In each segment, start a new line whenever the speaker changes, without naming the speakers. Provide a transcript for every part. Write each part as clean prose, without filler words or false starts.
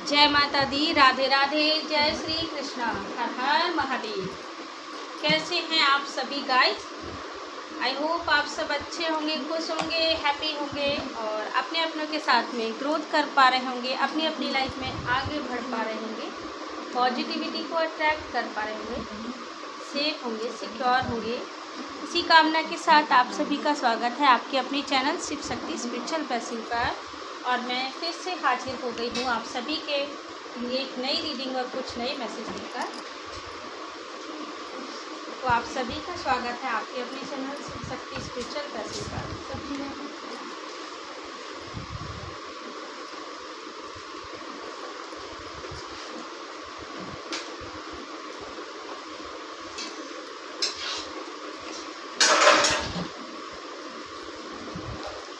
जय माता दी, राधे राधे, जय श्री कृष्णा, हर हर महादेव। कैसे हैं आप सभी गाइस? आई होप आप सब अच्छे होंगे, खुश होंगे, हैप्पी होंगे और अपने अपनों के साथ में ग्रोथ कर पा रहे होंगे, अपनी अपनी लाइफ में आगे बढ़ पा रहे होंगे, पॉजिटिविटी को अट्रैक्ट कर पा रहे होंगे, सेफ होंगे, सिक्योर होंगे। इसी कामना के साथ आप सभी का स्वागत है आपके अपने channel Shiv Shakti spiritual passive पर। और मैं फिर से हाजिर हो गई हूँ आप सभी के लिए एक नई रीडिंग और कुछ नए मैसेज लेकर। तो आप सभी का स्वागत है आपके अपने channel Shiv Shakti spiritual passive पर।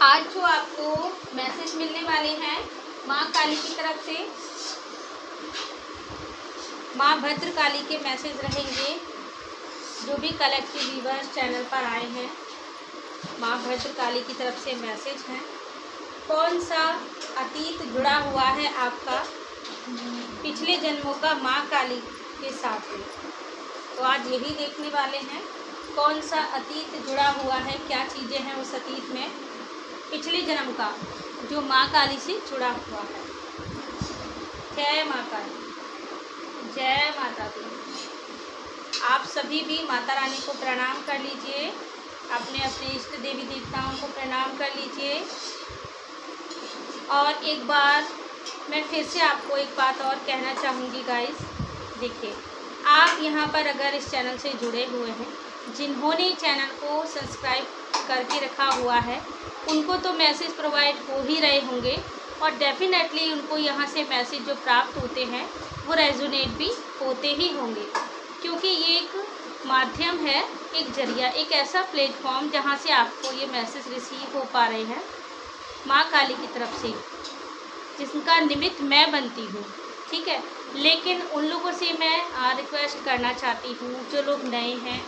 आज जो आपको मैसेज मिलने वाले हैं माँ काली की तरफ से, माँ भद्र काली के मैसेज रहेंगे। जो भी कलेक्टिव व्यूअर्स चैनल पर आए हैं, माँ भद्र काली की तरफ से मैसेज हैं। कौन सा अतीत जुड़ा हुआ है आपका पिछले जन्मों का माँ काली के साथ में, तो आज यही देखने वाले हैं। कौन सा अतीत जुड़ा हुआ है, क्या चीज़ें हैं उस अतीत में पिछले जन्म का जो माँ काली से जुड़ा हुआ है। जय माँ काली, जय माता दी। आप सभी भी माता रानी को प्रणाम कर लीजिए, अपने अपने इष्ट देवी देवताओं को प्रणाम कर लीजिए। और एक बार मैं फिर से आपको एक बात और कहना चाहूँगी गाइस, देखिए आप यहाँ पर अगर इस चैनल से जुड़े हुए हैं, जिन्होंने चैनल को सब्सक्राइब करके रखा हुआ है, उनको तो मैसेज प्रोवाइड हो ही रहे होंगे और डेफिनेटली उनको यहाँ से मैसेज जो प्राप्त होते हैं वो रेजोनेट भी होते ही होंगे, क्योंकि ये एक माध्यम है, एक जरिया, एक ऐसा प्लेटफॉर्म जहाँ से आपको ये मैसेज रिसीव हो पा रहे हैं माँ काली की तरफ से, जिसका निमित्त मैं बनती हूँ। ठीक है, लेकिन उन लोगों से मैं रिक्वेस्ट करना चाहती हूँ जो लोग नए हैं,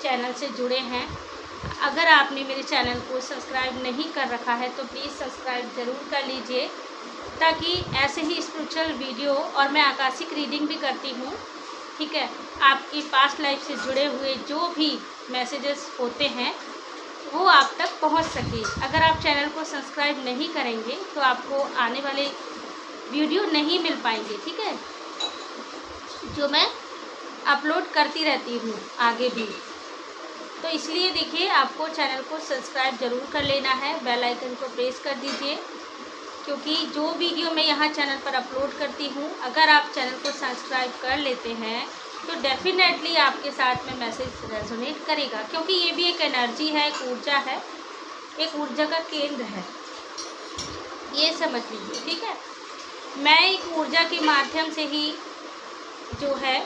चैनल से जुड़े हैं, अगर आपने मेरे चैनल को सब्सक्राइब नहीं कर रखा है तो प्लीज़ सब्सक्राइब ज़रूर कर लीजिए, ताकि ऐसे ही स्पिरिचुअल वीडियो, और मैं आकाशिक रीडिंग भी करती हूँ। ठीक है, आपकी पास्ट लाइफ से जुड़े हुए जो भी मैसेजेस होते हैं वो आप तक पहुँच सके। अगर आप चैनल को सब्सक्राइब नहीं करेंगे तो आपको आने वाले वीडियो नहीं मिल पाएंगे। ठीक है, जो मैं अपलोड करती रहती हूँ आगे भी। तो इसलिए देखिए, आपको चैनल को सब्सक्राइब ज़रूर कर लेना है, बेल आइकन को प्रेस कर दीजिए, क्योंकि जो वीडियो मैं यहाँ चैनल पर अपलोड करती हूँ, अगर आप चैनल को सब्सक्राइब कर लेते हैं तो डेफिनेटली आपके साथ में मैसेज रेजोनेट करेगा, क्योंकि ये भी एक एनर्जी है, एक ऊर्जा है, एक ऊर्जा का केंद्र है, ये समझ लीजिए। ठीक है, मैं एक ऊर्जा के माध्यम से ही जो है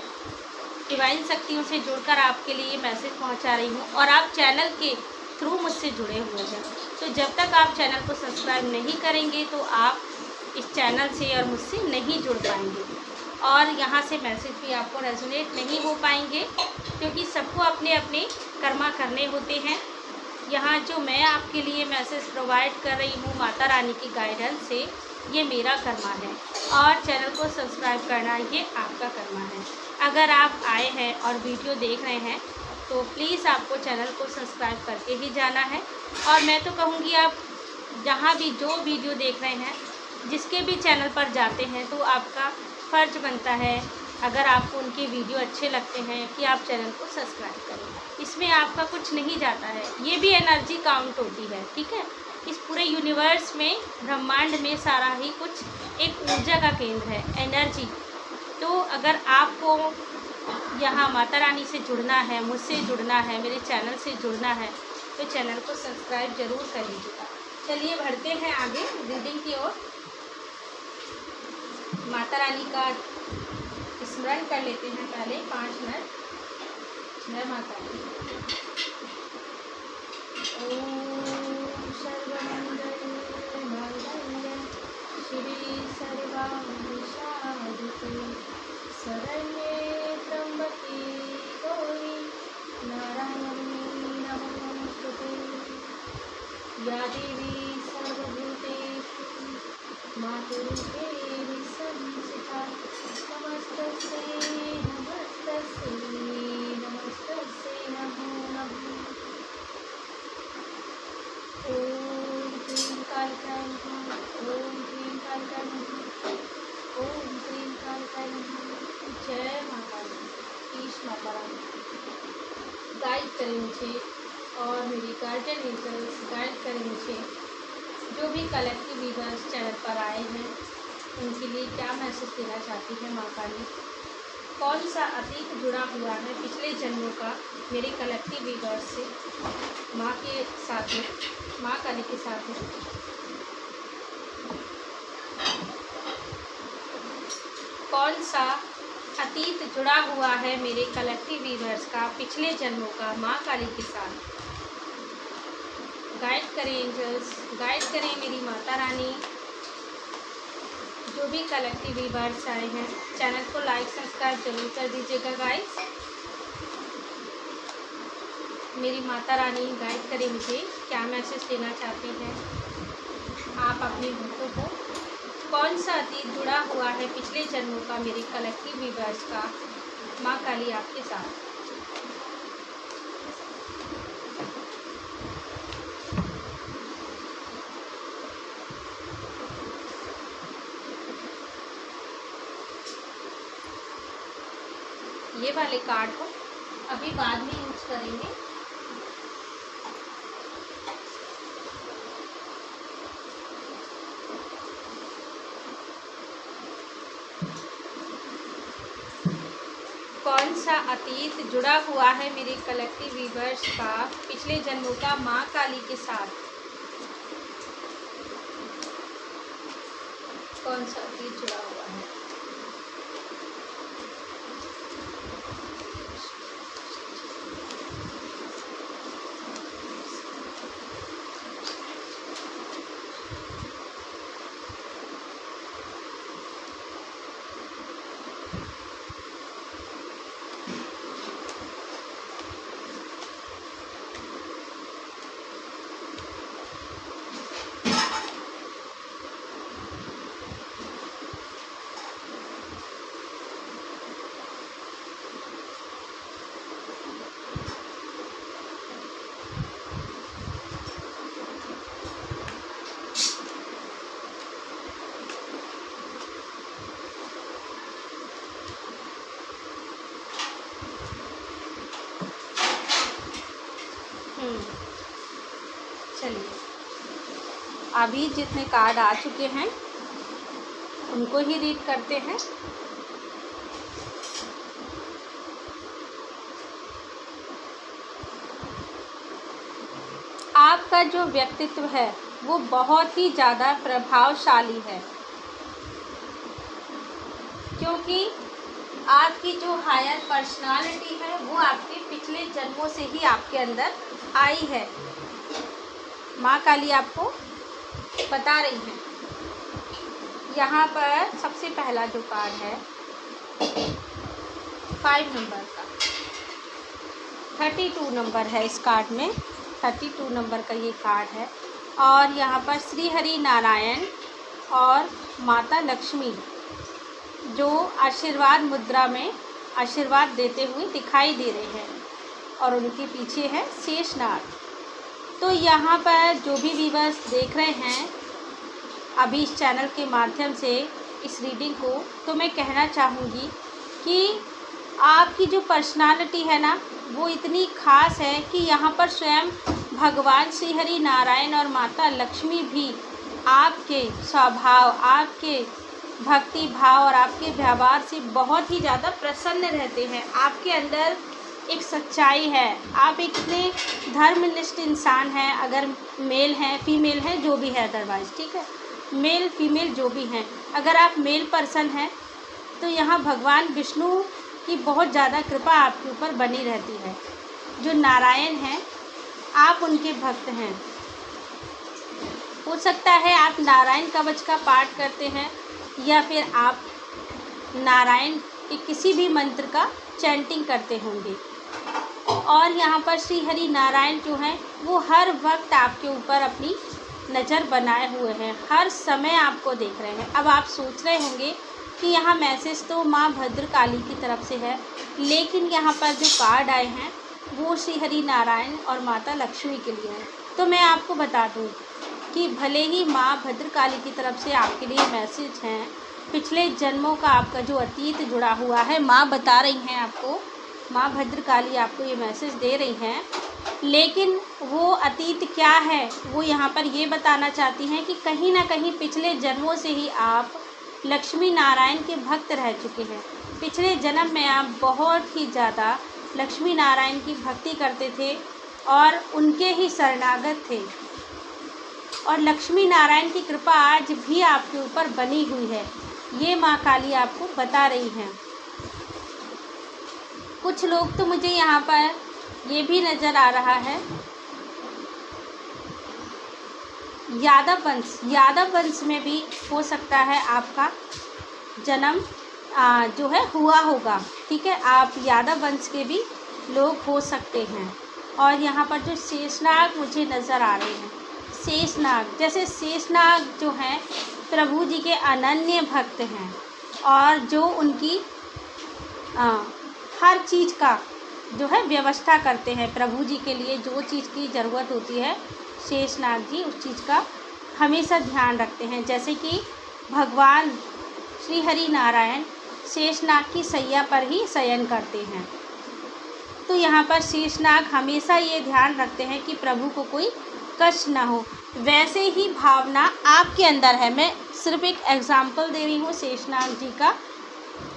डिवाइन शक्तियों से जुड़कर आपके लिए मैसेज पहुंचा रही हूं, और आप चैनल के थ्रू मुझसे जुड़े हुए हैं। तो जब तक आप चैनल को सब्सक्राइब नहीं करेंगे तो आप इस चैनल से और मुझसे नहीं जुड़ पाएंगे, और यहां से मैसेज भी आपको रेजोनेट नहीं हो पाएंगे, क्योंकि सबको अपने अपने कर्मा करने होते हैं। यहाँ जो मैं आपके लिए मैसेज प्रोवाइड कर रही हूँ माता रानी की गाइडेंस से, ये मेरा कर्मा है, और चैनल को सब्सक्राइब करना ये आपका कर्मा है। अगर आप आए हैं और वीडियो देख रहे हैं तो प्लीज़ आपको चैनल को सब्सक्राइब करके ही जाना है। और मैं तो कहूँगी, आप जहाँ भी जो वीडियो देख रहे हैं, जिसके भी चैनल पर जाते हैं, तो आपका फ़र्ज बनता है, अगर आपको उनके वीडियो अच्छे लगते हैं, कि आप चैनल को सब्सक्राइब करें। इसमें आपका कुछ नहीं जाता है, ये भी एनर्जी काउंट होती है। ठीक है, इस पूरे यूनिवर्स में, ब्रह्मांड में सारा ही कुछ एक ऊर्जा का केंद्र है, एनर्जी। तो अगर आपको यहाँ माता रानी से जुड़ना है, मुझसे जुड़ना है, मेरे चैनल से जुड़ना है, तो चैनल को सब्सक्राइब ज़रूर कर लीजिएगा। चलिए बढ़ते हैं आगे रीडिंग की ओर। माता रानी का स्मरण कर लेते हैं पहले 5 मिनट। जय माता दी। ओम सर्वमंगल मांगल्ये शिवे सर्वार्थ साधिके शरण्ये त्र्यंबके गौरी नारायणी नमोस्तुते। या देवी सर्वभूतेषु मातृरूपेण संस्थिता। बड़ा गाइड करें मुझे और मेरे गार्जियन एंजल्स गाइड करें मुझे। जो भी कलेक्टिव वीवर्स चैनल पर आए हैं उनके लिए क्या मैसेज देना चाहती है माँ काली। कौन सा अतीत जुड़ा हुआ है पिछले जन्मों का मेरे कलेक्टिव वीवर्स से माँ के साथ में, माँ काली के साथ में। कौन सा अतीत जुड़ा हुआ है मेरे कलेक्टिव वीवर्स का पिछले जन्मों का माँ काली के साथ। गाइड करें एंजल्स, गाइड करें मेरी माता रानी। जो भी कलेक्टिव वीवर्स आए हैं चैनल को लाइक सब्सक्राइब जरूर कर दीजिएगा गाइस। मेरी माता रानी गाइड करें मुझे, क्या मैसेज देना चाहते हैं आप अपने भक्तों को। कौन सा अतीत जुड़ा हुआ है पिछले जन्मों का मेरे कलेक्टिव वीवर्स का माँ काली आपके साथ। ये वाले कार्ड को अभी बाद में यूज करेंगे। कौन सा अतीत जुड़ा हुआ है मेरे कलेक्टिव वीवर्स का पिछले जन्मों का माँ काली के साथ। कौन सा अतीत जुड़ा हुआ है। चलिए अभी जितने कार्ड आ चुके हैं उनको ही रीड करते हैं। आपका जो व्यक्तित्व है वो बहुत ही ज़्यादा प्रभावशाली है, क्योंकि आपकी जो हायर पर्सनालिटी है वो आपके पिछले जन्मों से ही आपके अंदर आई है। माँ काली आपको बता रही हैं। यहाँ पर सबसे पहला जो कार्ड है 5 नंबर का, 32 नंबर है इस कार्ड में, 32 नंबर का ये कार्ड है। और यहाँ पर श्री हरि नारायण और माता लक्ष्मी जो आशीर्वाद मुद्रा में आशीर्वाद देते हुए दिखाई दे रहे हैं और उनके पीछे है शेषनाग। तो यहाँ पर जो भी व्यूअर्स देख रहे हैं अभी इस चैनल के माध्यम से इस रीडिंग को, तो मैं कहना चाहूँगी कि आपकी जो पर्सनालिटी है ना वो इतनी ख़ास है कि यहाँ पर स्वयं भगवान श्री हरि नारायण और माता लक्ष्मी भी आपके स्वभाव, आपके भक्ति भाव और आपके व्यवहार से बहुत ही ज़्यादा प्रसन्न रहते हैं। आपके अंदर एक सच्चाई है, आप एक इतने धर्मनिष्ठ इंसान हैं। अगर मेल हैं फीमेल हैं जो भी है, अदरवाइज़ ठीक है, मेल फीमेल जो भी हैं, अगर आप मेल पर्सन हैं तो यहाँ भगवान विष्णु की बहुत ज़्यादा कृपा आपके ऊपर बनी रहती है। जो नारायण हैं आप उनके भक्त हैं। हो सकता है आप नारायण कवच का पाठ करते हैं या फिर आप नारायण के किसी भी मंत्र का चैंटिंग करते होंगे। और यहाँ पर श्री हरि नारायण जो हैं वो हर वक्त आपके ऊपर अपनी नज़र बनाए हुए हैं, हर समय आपको देख रहे हैं। अब आप सोच रहे होंगे कि यहाँ मैसेज तो माँ भद्रकाली की तरफ से है, लेकिन यहाँ पर जो कार्ड आए हैं वो श्री हरि नारायण और माता लक्ष्मी के लिए हैं। तो मैं आपको बता दूँ कि भले ही माँ भद्रकाली की तरफ से आपके लिए मैसेज हैं, पिछले जन्मों का आपका जो अतीत जुड़ा हुआ है, माँ बता रही हैं आपको माँ भद्रकाली आपको ये मैसेज दे रही हैं। लेकिन वो अतीत क्या है वो यहाँ पर ये बताना चाहती हैं कि कहीं ना कहीं पिछले जन्मों से ही आप लक्ष्मी नारायण के भक्त रह चुके हैं। पिछले जन्म में आप बहुत ही ज़्यादा लक्ष्मी नारायण की भक्ति करते थे और उनके ही शरणागत थे, और लक्ष्मी नारायण की कृपा आज भी आपके ऊपर बनी हुई है, ये माँ काली आपको बता रही हैं। कुछ लोग तो मुझे यहाँ पर ये भी नज़र आ रहा है, यादव वंश में भी हो सकता है आपका जन्म जो है हुआ होगा। ठीक है, आप यादव वंश के भी लोग हो सकते हैं। और यहाँ पर जो शेषनाग मुझे नज़र आ रहे हैं, शेषनाग, जैसे शेषनाग जो हैं प्रभु जी के अनन्य भक्त हैं और जो उनकी हर चीज़ का जो है व्यवस्था करते हैं। प्रभु जी के लिए जो चीज़ की ज़रूरत होती है शेषनाग जी उस चीज़ का हमेशा ध्यान रखते हैं। जैसे कि भगवान श्री हरि नारायण शेषनाग की सैया पर ही शयन करते हैं, तो यहाँ पर शेषनाग हमेशा ये ध्यान रखते हैं कि प्रभु को कोई कष्ट ना हो। वैसे ही भावना आपके अंदर है, मैं सिर्फ एक एग्जाम्पल दे रही हूँ शेषनाग जी का।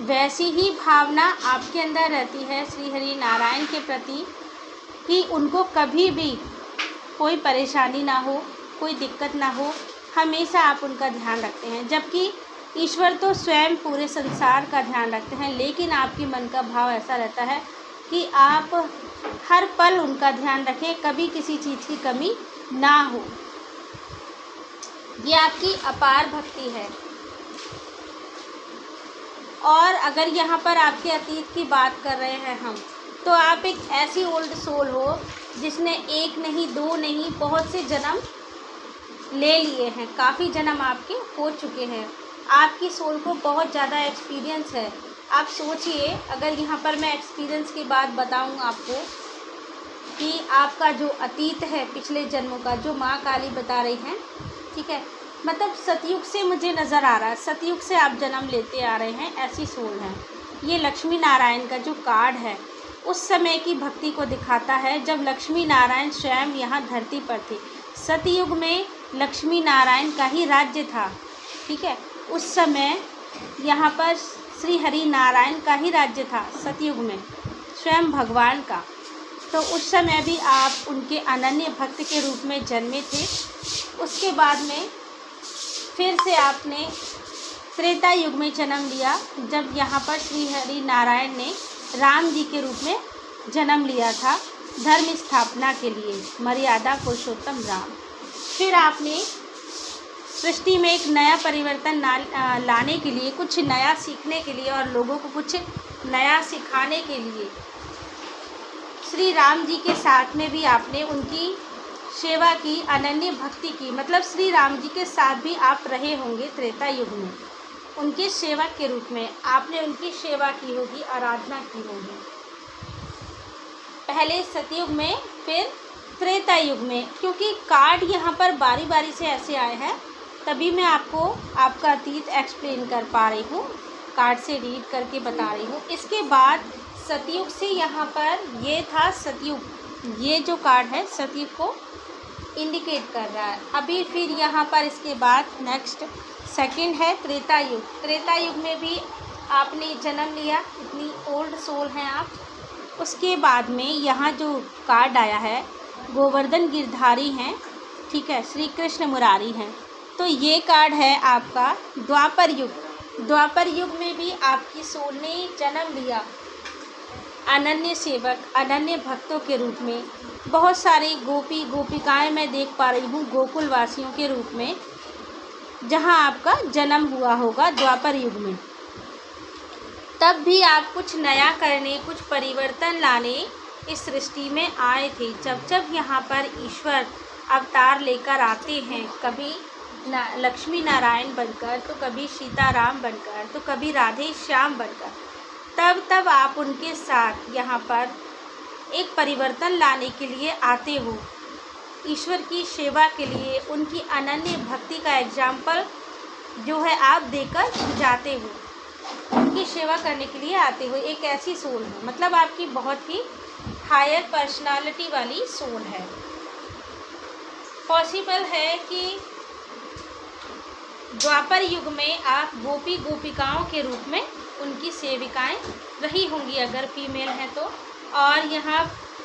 वैसी ही भावना आपके अंदर रहती है श्री हरि नारायण के प्रति कि उनको कभी भी कोई परेशानी ना हो, कोई दिक्कत ना हो, हमेशा आप उनका ध्यान रखते हैं। जबकि ईश्वर तो स्वयं पूरे संसार का ध्यान रखते हैं, लेकिन आपके मन का भाव ऐसा रहता है कि आप हर पल उनका ध्यान रखें, कभी किसी चीज़ की कमी ना हो। ये आपकी अपार भक्ति है। और अगर यहाँ पर आपके अतीत की बात कर रहे हैं हम, तो आप एक ऐसी ओल्ड सोल हो जिसने एक नहीं दो नहीं बहुत से जन्म ले लिए हैं, काफ़ी जन्म आपके हो चुके हैं। आपकी सोल को बहुत ज़्यादा एक्सपीरियंस है। आप सोचिए, अगर यहाँ पर मैं एक्सपीरियंस की बात बताऊँ आपको कि आपका जो अतीत है पिछले जन्मों का, जो माँ काली बता रही हैं, ठीक है, मतलब सतयुग से मुझे नज़र आ रहा है, सतयुग से आप जन्म लेते आ रहे हैं, ऐसी सोल है। ये लक्ष्मी नारायण का जो कार्ड है उस समय की भक्ति को दिखाता है जब लक्ष्मी नारायण स्वयं यहाँ धरती पर थे। सतयुग में लक्ष्मी नारायण का ही राज्य था, ठीक है, उस समय यहाँ पर श्री हरि नारायण का ही राज्य था सतयुग में, स्वयं भगवान का। तो उस समय भी आप उनके अनन्य भक्त के रूप में जन्मे थे। उसके बाद में फिर से आपने त्रेता युग में जन्म लिया, जब यहाँ पर श्री हरि नारायण ने राम जी के रूप में जन्म लिया था धर्म स्थापना के लिए, मर्यादा पुरुषोत्तम राम। फिर आपने सृष्टि में एक नया परिवर्तन लाने के लिए, कुछ नया सीखने के लिए और लोगों को कुछ नया सिखाने के लिए श्री राम जी के साथ में भी आपने उनकी सेवा की, अनन्य भक्ति की। मतलब श्री राम जी के साथ भी आप रहे होंगे त्रेता युग में, उनके सेवक के रूप में आपने उनकी सेवा की होगी, आराधना की होगी, पहले सतयुग में फिर त्रेता युग में। क्योंकि कार्ड यहाँ पर बारी बारी से ऐसे आए हैं, तभी मैं आपको आपका अतीत एक्सप्लेन कर पा रही हूँ, कार्ड से रीड करके बता रही हूँ। इसके बाद सतयुग से यहाँ पर ये था सतयुग, ये जो कार्ड है सतयुग को इंडिकेट कर रहा है। अभी फिर यहाँ पर इसके बाद नेक्स्ट सेकंड है त्रेता युग। त्रेता युग में भी आपने जन्म लिया, इतनी ओल्ड सोल हैं आप। उसके बाद में यहाँ जो कार्ड आया है गोवर्धन गिरधारी हैं, ठीक है, श्री कृष्ण मुरारी हैं। तो ये कार्ड है आपका द्वापर युग। द्वापर युग में भी आपकी सोल ने जन्म लिया अनन्य सेवक, अनन्य भक्तों के रूप में। बहुत सारी गोपी गोपिकाएं मैं देख पा रही हूँ गोकुल वासियों के रूप में, जहाँ आपका जन्म हुआ होगा द्वापर युग में। तब भी आप कुछ नया करने, कुछ परिवर्तन लाने इस सृष्टि में आए थे। जब जब यहाँ पर ईश्वर अवतार लेकर आते हैं, कभी लक्ष्मी नारायण बनकर, तो कभी सीताराम बनकर, तो कभी राधे श्याम बनकर, तब तब आप उनके साथ यहाँ पर एक परिवर्तन लाने के लिए आते हो, ईश्वर की सेवा के लिए, उनकी अनन्य भक्ति का एग्जाम्पल जो है आप देकर जाते हो। उनकी सेवा करने के लिए आते हुए एक ऐसी सोल है, मतलब आपकी बहुत ही हायर पर्सनालिटी वाली सोल है। पॉसिबल है कि द्वापर युग में आप गोपी गोपिकाओं के रूप में उनकी सेविकाएं रही होंगी अगर फीमेल हैं तो, और यहाँ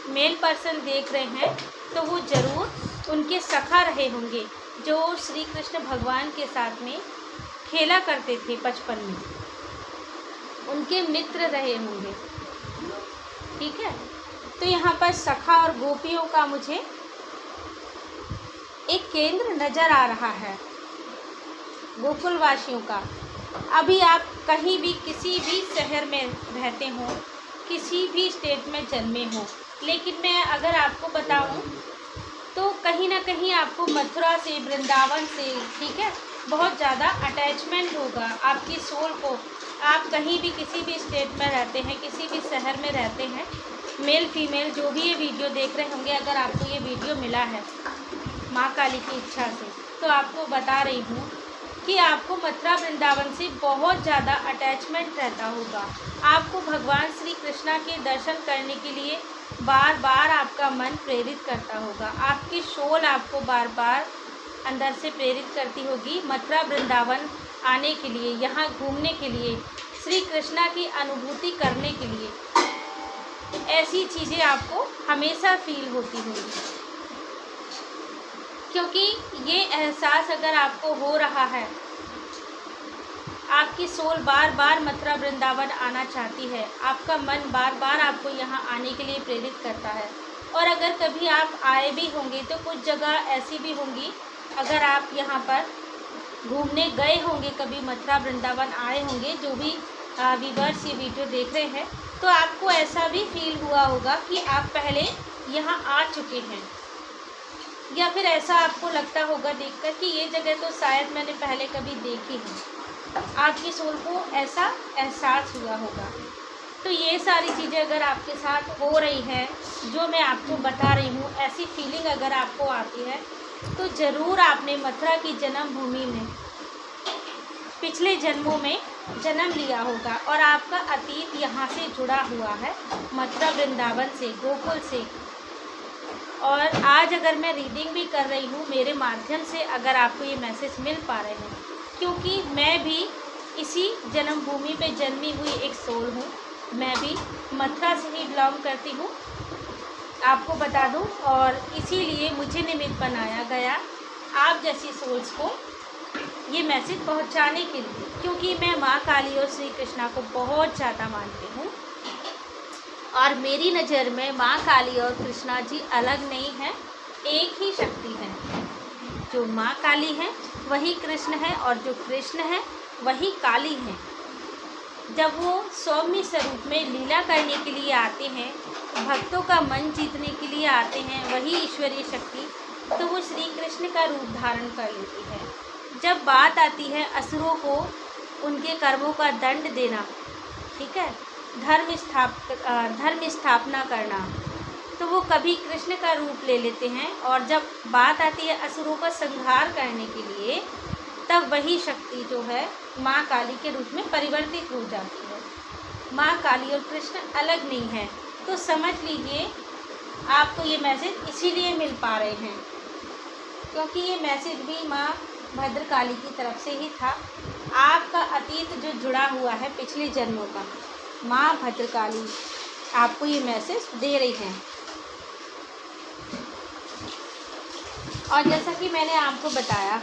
मेल पर्सन देख रहे हैं तो वो ज़रूर उनके सखा रहे होंगे जो श्री कृष्ण भगवान के साथ में खेला करते थे बचपन में, उनके मित्र रहे होंगे। ठीक है, तो यहाँ पर सखा और गोपियों का मुझे एक केंद्र नज़र आ रहा है, गोकुलवासियों का। अभी आप कहीं भी किसी भी शहर में रहते हो, किसी भी स्टेट में जन्मे हो, लेकिन मैं अगर आपको बताऊं तो कहीं ना कहीं आपको मथुरा से, वृंदावन से, ठीक है, बहुत ज़्यादा अटैचमेंट होगा आपकी सोल को। आप कहीं भी किसी भी स्टेट में रहते हैं, किसी भी शहर में रहते हैं, मेल फीमेल जो भी ये वीडियो देख रहे होंगे, अगर आपको ये वीडियो मिला है माँ काली की इच्छा से, तो आपको बता रही हूँ कि आपको मथुरा वृंदावन से बहुत ज़्यादा अटैचमेंट रहता होगा। आपको भगवान श्री कृष्णा के दर्शन करने के लिए बार बार आपका मन प्रेरित करता होगा, आपकी सोल आपको बार बार अंदर से प्रेरित करती होगी मथुरा वृंदावन आने के लिए, यहाँ घूमने के लिए, श्री कृष्णा की अनुभूति करने के लिए। ऐसी चीज़ें आपको हमेशा फील होती होंगी, क्योंकि ये एहसास अगर आपको हो रहा है, आपकी सोल बार बार मथुरा वृंदावन आना चाहती है, आपका मन बार बार आपको यहाँ आने के लिए प्रेरित करता है। और अगर कभी आप आए भी होंगे तो कुछ जगह ऐसी भी होंगी, अगर आप यहाँ पर घूमने गए होंगे, कभी मथुरा वृंदावन आए होंगे, जो भी व्यूअर्स ये वीडियो देख रहे हैं, तो आपको ऐसा भी फील हुआ होगा कि आप पहले यहाँ आ चुके हैं, या फिर ऐसा आपको लगता होगा देखकर कि ये जगह तो शायद मैंने पहले कभी देखी है। आपकी सोल को ऐसा एहसास हुआ होगा। तो ये सारी चीज़ें अगर आपके साथ हो रही है, जो मैं आपको बता रही हूँ, ऐसी फीलिंग अगर आपको आती है, तो ज़रूर आपने मथुरा की जन्मभूमि में पिछले जन्मों में जन्म लिया होगा, और आपका अतीत यहाँ से जुड़ा हुआ है, मथुरा वृंदावन से, गोकुल से। और आज अगर मैं रीडिंग भी कर रही हूँ मेरे माध्यम से, अगर आपको ये मैसेज मिल पा रहे हैं, क्योंकि मैं भी इसी जन्मभूमि पे जन्मी हुई एक सोल हूँ, मैं भी मथुरा से ही बिलोंग करती हूँ, आपको बता दूँ। और इसीलिए मुझे निमित्त बनाया गया आप जैसी सोल्स को ये मैसेज पहुँचाने के लिए, क्योंकि मैं माँ काली और श्री कृष्णा को बहुत ज़्यादा मानती हूँ, और मेरी नज़र में माँ काली और कृष्णा जी अलग नहीं हैं, एक ही शक्ति है। जो माँ काली है वही कृष्ण है, और जो कृष्ण है वही काली है। जब वो सौम्य स्वरूप में लीला करने के लिए आते हैं, भक्तों का मन जीतने के लिए आते हैं, वही ईश्वरीय शक्ति, तो वो श्री कृष्ण का रूप धारण कर लेती है। जब बात आती है असुरों को उनके कर्मों का दंड देना, ठीक है, धर्म स्थापना करना, तो वो कभी कृष्ण का रूप ले लेते हैं, और जब बात आती है असुरों का संहार करने के लिए, तब वही शक्ति जो है माँ काली के रूप में परिवर्तित हो जाती है। माँ काली और कृष्ण अलग नहीं है। तो समझ लीजिए आपको ये मैसेज इसीलिए मिल पा रहे हैं, क्योंकि ये मैसेज भी माँ भद्रकाली की तरफ से ही था। आपका अतीत जो जुड़ा हुआ है पिछले जन्मों का, माँ भद्रकाली आपको ये मैसेज दे रही हैं। और जैसा कि मैंने आपको बताया,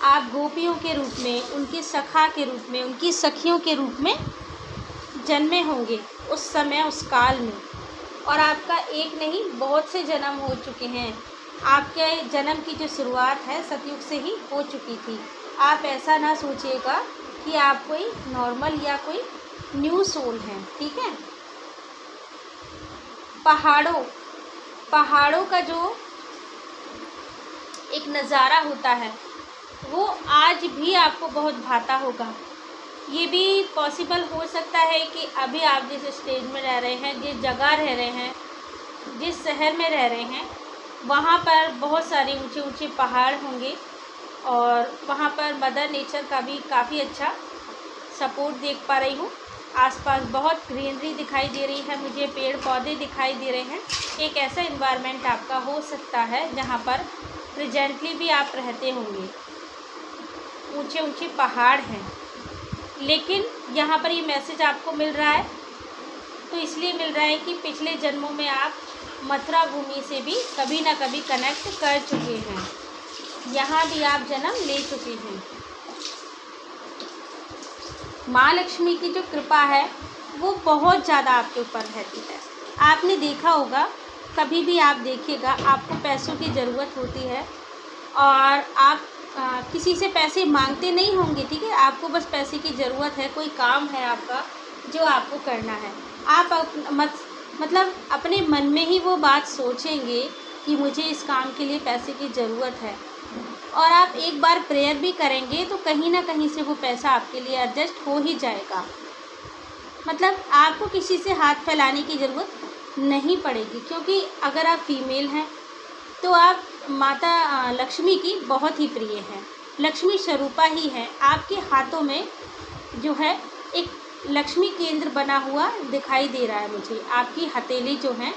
आप गोपियों के रूप में, उनके सखा के रूप में, उनकी सखियों के रूप में जन्मे होंगे उस समय, उस काल में। और आपका एक नहीं बहुत से जन्म हो चुके हैं। आपके जन्म की जो शुरुआत है सतयुग से ही हो चुकी थी। आप ऐसा ना सोचिएगा कि आप कोई नॉर्मल या कोई न्यू सोल हैं, ठीक है। पहाड़ों का जो एक नज़ारा होता है वो आज भी आपको बहुत भाता होगा। ये भी पॉसिबल हो सकता है कि अभी आप जिस स्टेज में रह रहे हैं, जिस जगह रह रहे हैं, जिस शहर में रह रहे हैं, वहाँ पर बहुत सारे ऊंचे ऊंचे पहाड़ होंगे, और वहाँ पर मदर नेचर का भी काफ़ी अच्छा सपोर्ट देख पा रही हूँ। आसपास बहुत ग्रीनरी दिखाई दे रही है, मुझे पेड़ पौधे दिखाई दे रहे हैं। एक ऐसा इन्वायरमेंट आपका हो सकता है जहाँ पर प्रेजेंटली भी आप रहते होंगे। ऊंचे ऊंचे पहाड़ हैं, लेकिन यहाँ पर ये मैसेज आपको मिल रहा है तो इसलिए मिल रहा है कि पिछले जन्मों में आप मथुरा भूमि से भी कभी ना कभी कनेक्ट कर चुके हैं, यहाँ भी आप जन्म ले चुके हैं। माँ लक्ष्मी की जो कृपा है वो बहुत ज़्यादा आपके ऊपर रहती है। आपने देखा होगा, कभी भी आप देखिएगा, आपको पैसों की ज़रूरत होती है और आप किसी से पैसे मांगते नहीं होंगे, ठीक है। आपको बस पैसे की ज़रूरत है, कोई काम है आपका जो आपको करना है। आप मतलब अपने मन में ही वो बात सोचेंगे कि मुझे इस काम के लिए पैसे की ज़रूरत है, और आप एक बार प्रेयर भी करेंगे तो कहीं ना कहीं से वो पैसा आपके लिए एडजस्ट हो ही जाएगा। मतलब आपको किसी से हाथ फैलाने की ज़रूरत नहीं पड़ेगी, क्योंकि अगर आप फीमेल हैं तो आप माता लक्ष्मी की बहुत ही प्रिय हैं। लक्ष्मी स्वरूपा ही है। आपके हाथों में जो है एक लक्ष्मी केंद्र बना हुआ दिखाई दे रहा है मुझे। आपकी हथेली जो है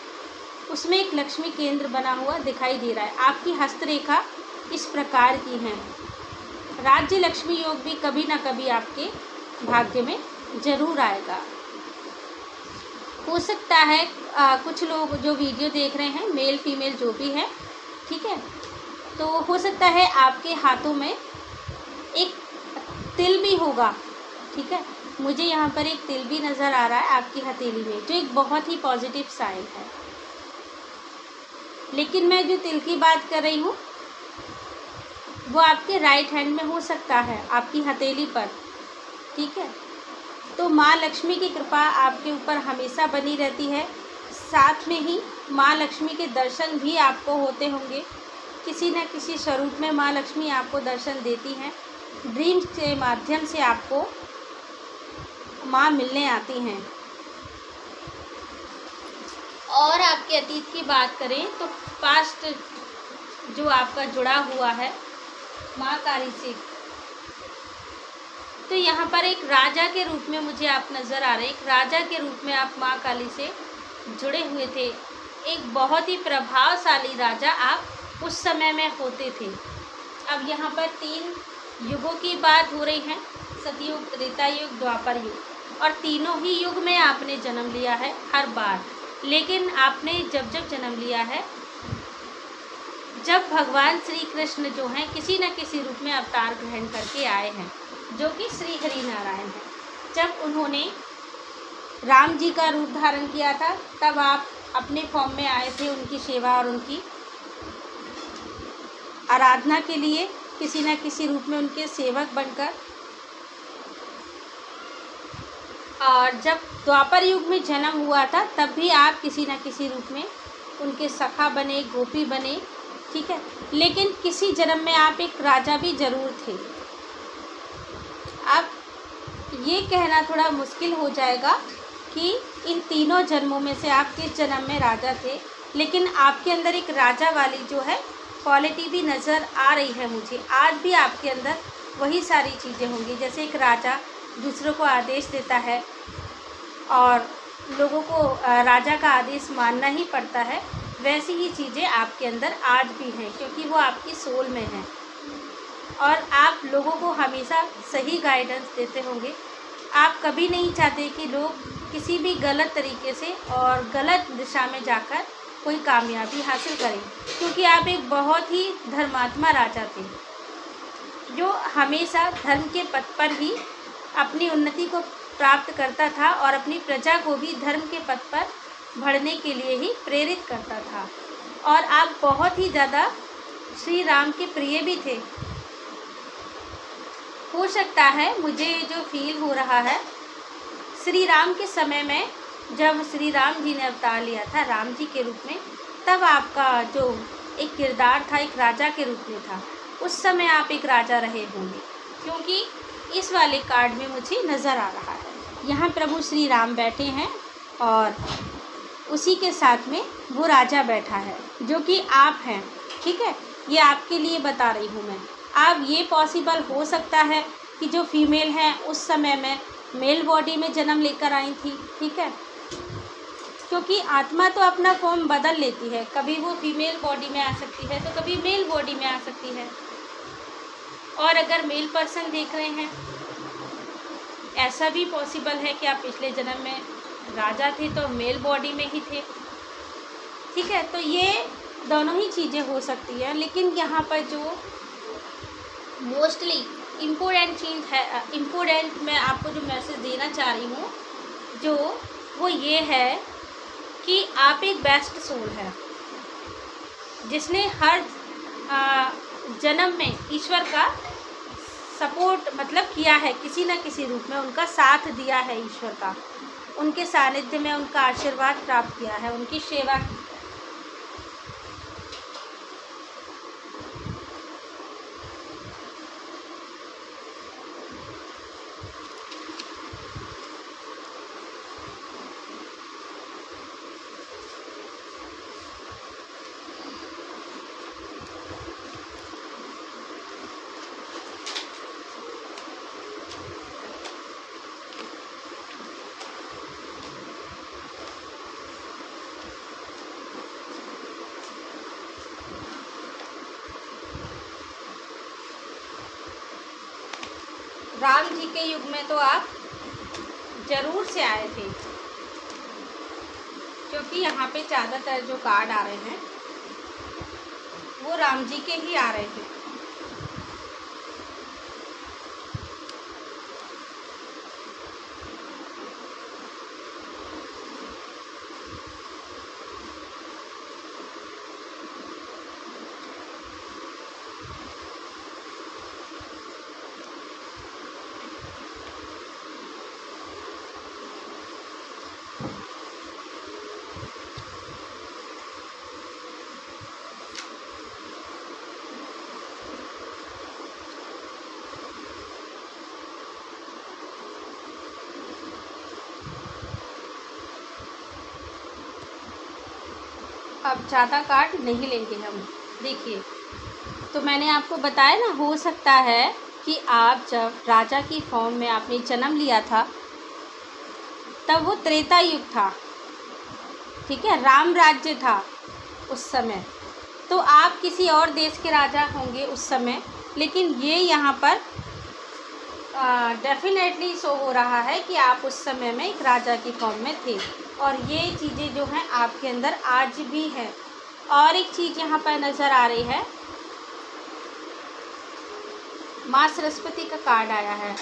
उसमें एक लक्ष्मी केंद्र बना हुआ दिखाई दे रहा है। आपकी हस्तरेखा इस प्रकार की है। राज्य लक्ष्मी योग भी कभी ना कभी आपके भाग्य में ज़रूर आएगा। हो सकता है कुछ लोग जो वीडियो देख रहे हैं, मेल फीमेल जो भी है, ठीक है, तो हो सकता है आपके हाथों में एक तिल भी होगा, ठीक है। मुझे यहाँ पर एक तिल भी नज़र आ रहा है आपकी हथेली में, जो एक बहुत ही पॉजिटिव साइन है। लेकिन मैं जो तिल की बात कर रही हूँ वो आपके राइट हैंड में हो सकता है, आपकी हथेली पर, ठीक है। तो माँ लक्ष्मी की कृपा आपके ऊपर हमेशा बनी रहती है। साथ में ही माँ लक्ष्मी के दर्शन भी आपको होते होंगे। किसी न किसी स्वरूप में माँ लक्ष्मी आपको दर्शन देती हैं। ड्रीम्स के माध्यम से आपको माँ मिलने आती हैं। और आपके अतीत की बात करें तो पास्ट जो आपका जुड़ा हुआ है माँ काली से, तो यहाँ पर एक राजा के रूप में मुझे आप नज़र आ रहे हैं। एक राजा के रूप में आप माँ काली से जुड़े हुए थे। एक बहुत ही प्रभावशाली राजा आप उस समय में होते थे। अब यहाँ पर 3 युगों की बात हो रही है, सतयुग, त्रेता युग, द्वापर युग, और तीनों ही युग में आपने जन्म लिया है हर बार। लेकिन आपने जब जन्म लिया है, जब भगवान श्री कृष्ण जो हैं किसी न किसी रूप में अवतार ग्रहण करके आए हैं, जो कि श्री हरि नारायण हैं। जब उन्होंने राम जी का रूप धारण किया था, तब आप अपने फॉर्म में आए थे उनकी सेवा और उनकी आराधना के लिए, किसी न किसी रूप में उनके सेवक बनकर। और जब द्वापर युग में जन्म हुआ था, तब भी आप किसी न किसी रूप में उनके सखा बने, गोपी बने, ठीक है। लेकिन किसी जन्म में आप एक राजा भी ज़रूर थे। अब ये कहना थोड़ा मुश्किल हो जाएगा कि इन तीनों जन्मों में से आप किस जन्म में राजा थे, लेकिन आपके अंदर एक राजा वाली जो है क्वालिटी भी नज़र आ रही है मुझे। आज भी आपके अंदर वही सारी चीज़ें होंगी। जैसे एक राजा दूसरों को आदेश देता है और लोगों को राजा का आदेश मानना ही पड़ता है, वैसी ही चीज़ें आपके अंदर आज भी हैं, क्योंकि वो आपकी सोल में हैं और आप लोगों को हमेशा सही गाइडेंस देते होंगे। आप कभी नहीं चाहते कि लोग किसी भी गलत तरीके से और गलत दिशा में जाकर कोई कामयाबी हासिल करें, क्योंकि आप एक बहुत ही धर्मात्मा राजा थे, जो हमेशा धर्म के पथ पर ही अपनी उन्नति को प्राप्त करता था और अपनी प्रजा को भी धर्म के पथ पर बढ़ने के लिए ही प्रेरित करता था। और आप बहुत ही ज़्यादा श्री राम के प्रिय भी थे। हो सकता है, मुझे जो फील हो रहा है, श्री राम के समय में जब श्री राम जी ने अवतार लिया था राम जी के रूप में, तब आपका जो एक किरदार था एक राजा के रूप में था। उस समय आप एक राजा रहे होंगे, क्योंकि इस वाले कार्ड में मुझे नज़र आ रहा है यहाँ प्रभु श्री राम बैठे हैं और उसी के साथ में वो राजा बैठा है, जो कि आप हैं, ठीक है। ये आपके लिए बता रही हूँ मैं। आप ये पॉसिबल हो सकता है कि जो फीमेल हैं उस समय में मेल बॉडी में जन्म लेकर आई थी, ठीक है, क्योंकि आत्मा तो अपना फॉर्म बदल लेती है, कभी वो फीमेल बॉडी में आ सकती है तो कभी मेल बॉडी में आ सकती है। और अगर मेल पर्सन देख रहे हैं, ऐसा भी पॉसिबल है कि आप पिछले जन्म में राजा थे तो मेल बॉडी में ही थे, ठीक है, तो ये दोनों ही चीज़ें हो सकती हैं। लेकिन यहाँ पर जो मोस्टली इम्पोर्टेंट चीज़ है, इम्पोर्टेंट मैं आपको जो मैसेज देना चाह रही हूँ जो वो ये है कि आप एक बेस्ट सोल है जिसने हर जन्म में ईश्वर का सपोर्ट मतलब किया है, किसी न किसी रूप में उनका साथ दिया है ईश्वर का, उनके सानिध्य में उनका आशीर्वाद प्राप्त किया है, उनकी सेवा की। राम जी के युग में तो आप जरूर से आए थे, क्योंकि यहाँ पे ज़्यादातर जो कार्ड आ रहे हैं वो राम जी के ही आ रहे थे। अब ज़्यादा कार्ड नहीं लेंगे हम। देखिए, तो मैंने आपको बताया ना, हो सकता है कि आप जब राजा की फॉर्म में आपने जन्म लिया था तब वो त्रेता युग था, ठीक है, राम राज्य था उस समय, तो आप किसी और देश के राजा होंगे उस समय। लेकिन ये यहाँ पर डेफिनेटली शो हो रहा है कि आप उस समय में एक राजा की फॉर्म में थे, और ये चीज़ें जो हैं आपके अंदर आज भी हैं। और एक चीज़ यहाँ पर नज़र आ रही है, माँ सरस्वती का कार्ड आया है।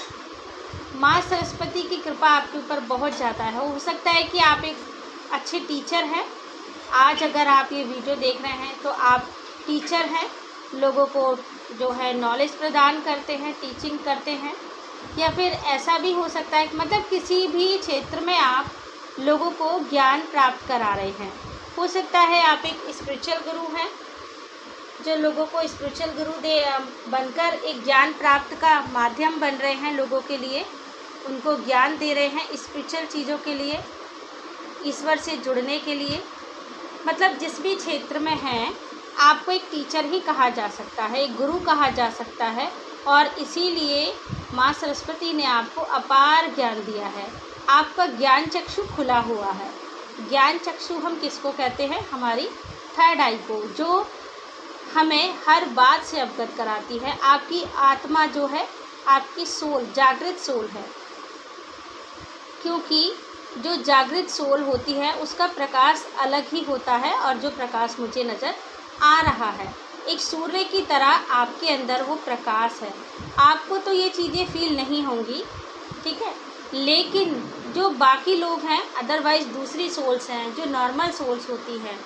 माँ सरस्वती की कृपा आपके ऊपर बहुत ज़्यादा है। हो सकता है कि आप एक अच्छे टीचर हैं, आज अगर आप ये वीडियो देख रहे हैं तो आप टीचर हैं, लोगों को जो है नॉलेज प्रदान करते हैं, टीचिंग करते हैं, या फिर ऐसा भी हो सकता है कि मतलब किसी भी क्षेत्र में आप लोगों को ज्ञान प्राप्त करा रहे हैं। हो सकता है आप एक स्पिरिचुअल गुरु हैं जो लोगों को स्पिरिचुअल गुरु बनकर एक ज्ञान प्राप्त का माध्यम बन रहे हैं, लोगों के लिए उनको ज्ञान दे रहे हैं स्पिरिचुअल चीज़ों के लिए, ईश्वर से जुड़ने के लिए। मतलब जिस भी क्षेत्र में हैं आपको एक टीचर ही कहा जा सकता है, एक गुरु कहा जा सकता है, और इसीलिए माँ सरस्वती ने आपको अपार ज्ञान दिया है। आपका ज्ञान चक्षु खुला हुआ है। ज्ञान चक्षु हम किसको कहते हैं? हमारी थर्ड आई को, जो हमें हर बात से अवगत कराती है। आपकी आत्मा जो है, आपकी सोल, जागृत सोल है, क्योंकि जो जागृत सोल होती है उसका प्रकाश अलग ही होता है, और जो प्रकाश मुझे नज़र आ रहा है एक सूर्य की तरह आपके अंदर वो प्रकाश है। आपको तो ये चीज़ें फील नहीं होंगी, ठीक है, लेकिन जो बाकी लोग हैं, अदरवाइज़ दूसरी सोल्स हैं जो नॉर्मल सोल्स होती हैं,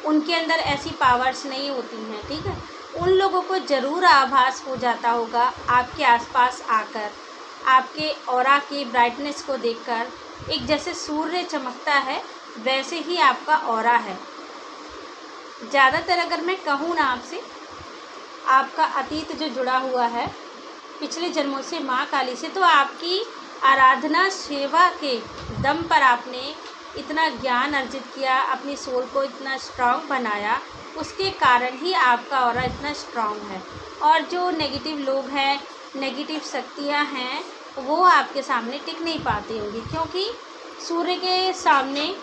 उनके अंदर ऐसी पावर्स नहीं होती हैं, ठीक है, उन लोगों को ज़रूर आभास हो जाता होगा आपके आसपास आकर, आपके ऑरा की ब्राइटनेस को देखकर। एक जैसे सूर्य चमकता है वैसे ही आपका ऑरा है। ज़्यादातर अगर मैं कहूँ ना आपसे, आपका अतीत जो जुड़ा हुआ है पिछले जन्मों से माँ काली से, तो आपकी आराधना सेवा के दम पर आपने इतना ज्ञान अर्जित किया, अपनी सोल को इतना स्ट्रांग बनाया, उसके कारण ही आपका ऑरा इतना स्ट्रांग है। और जो नेगेटिव लोग हैं, नेगेटिव शक्तियाँ हैं, वो आपके सामने टिक नहीं पाती होंगी, क्योंकि सूर्य के सामने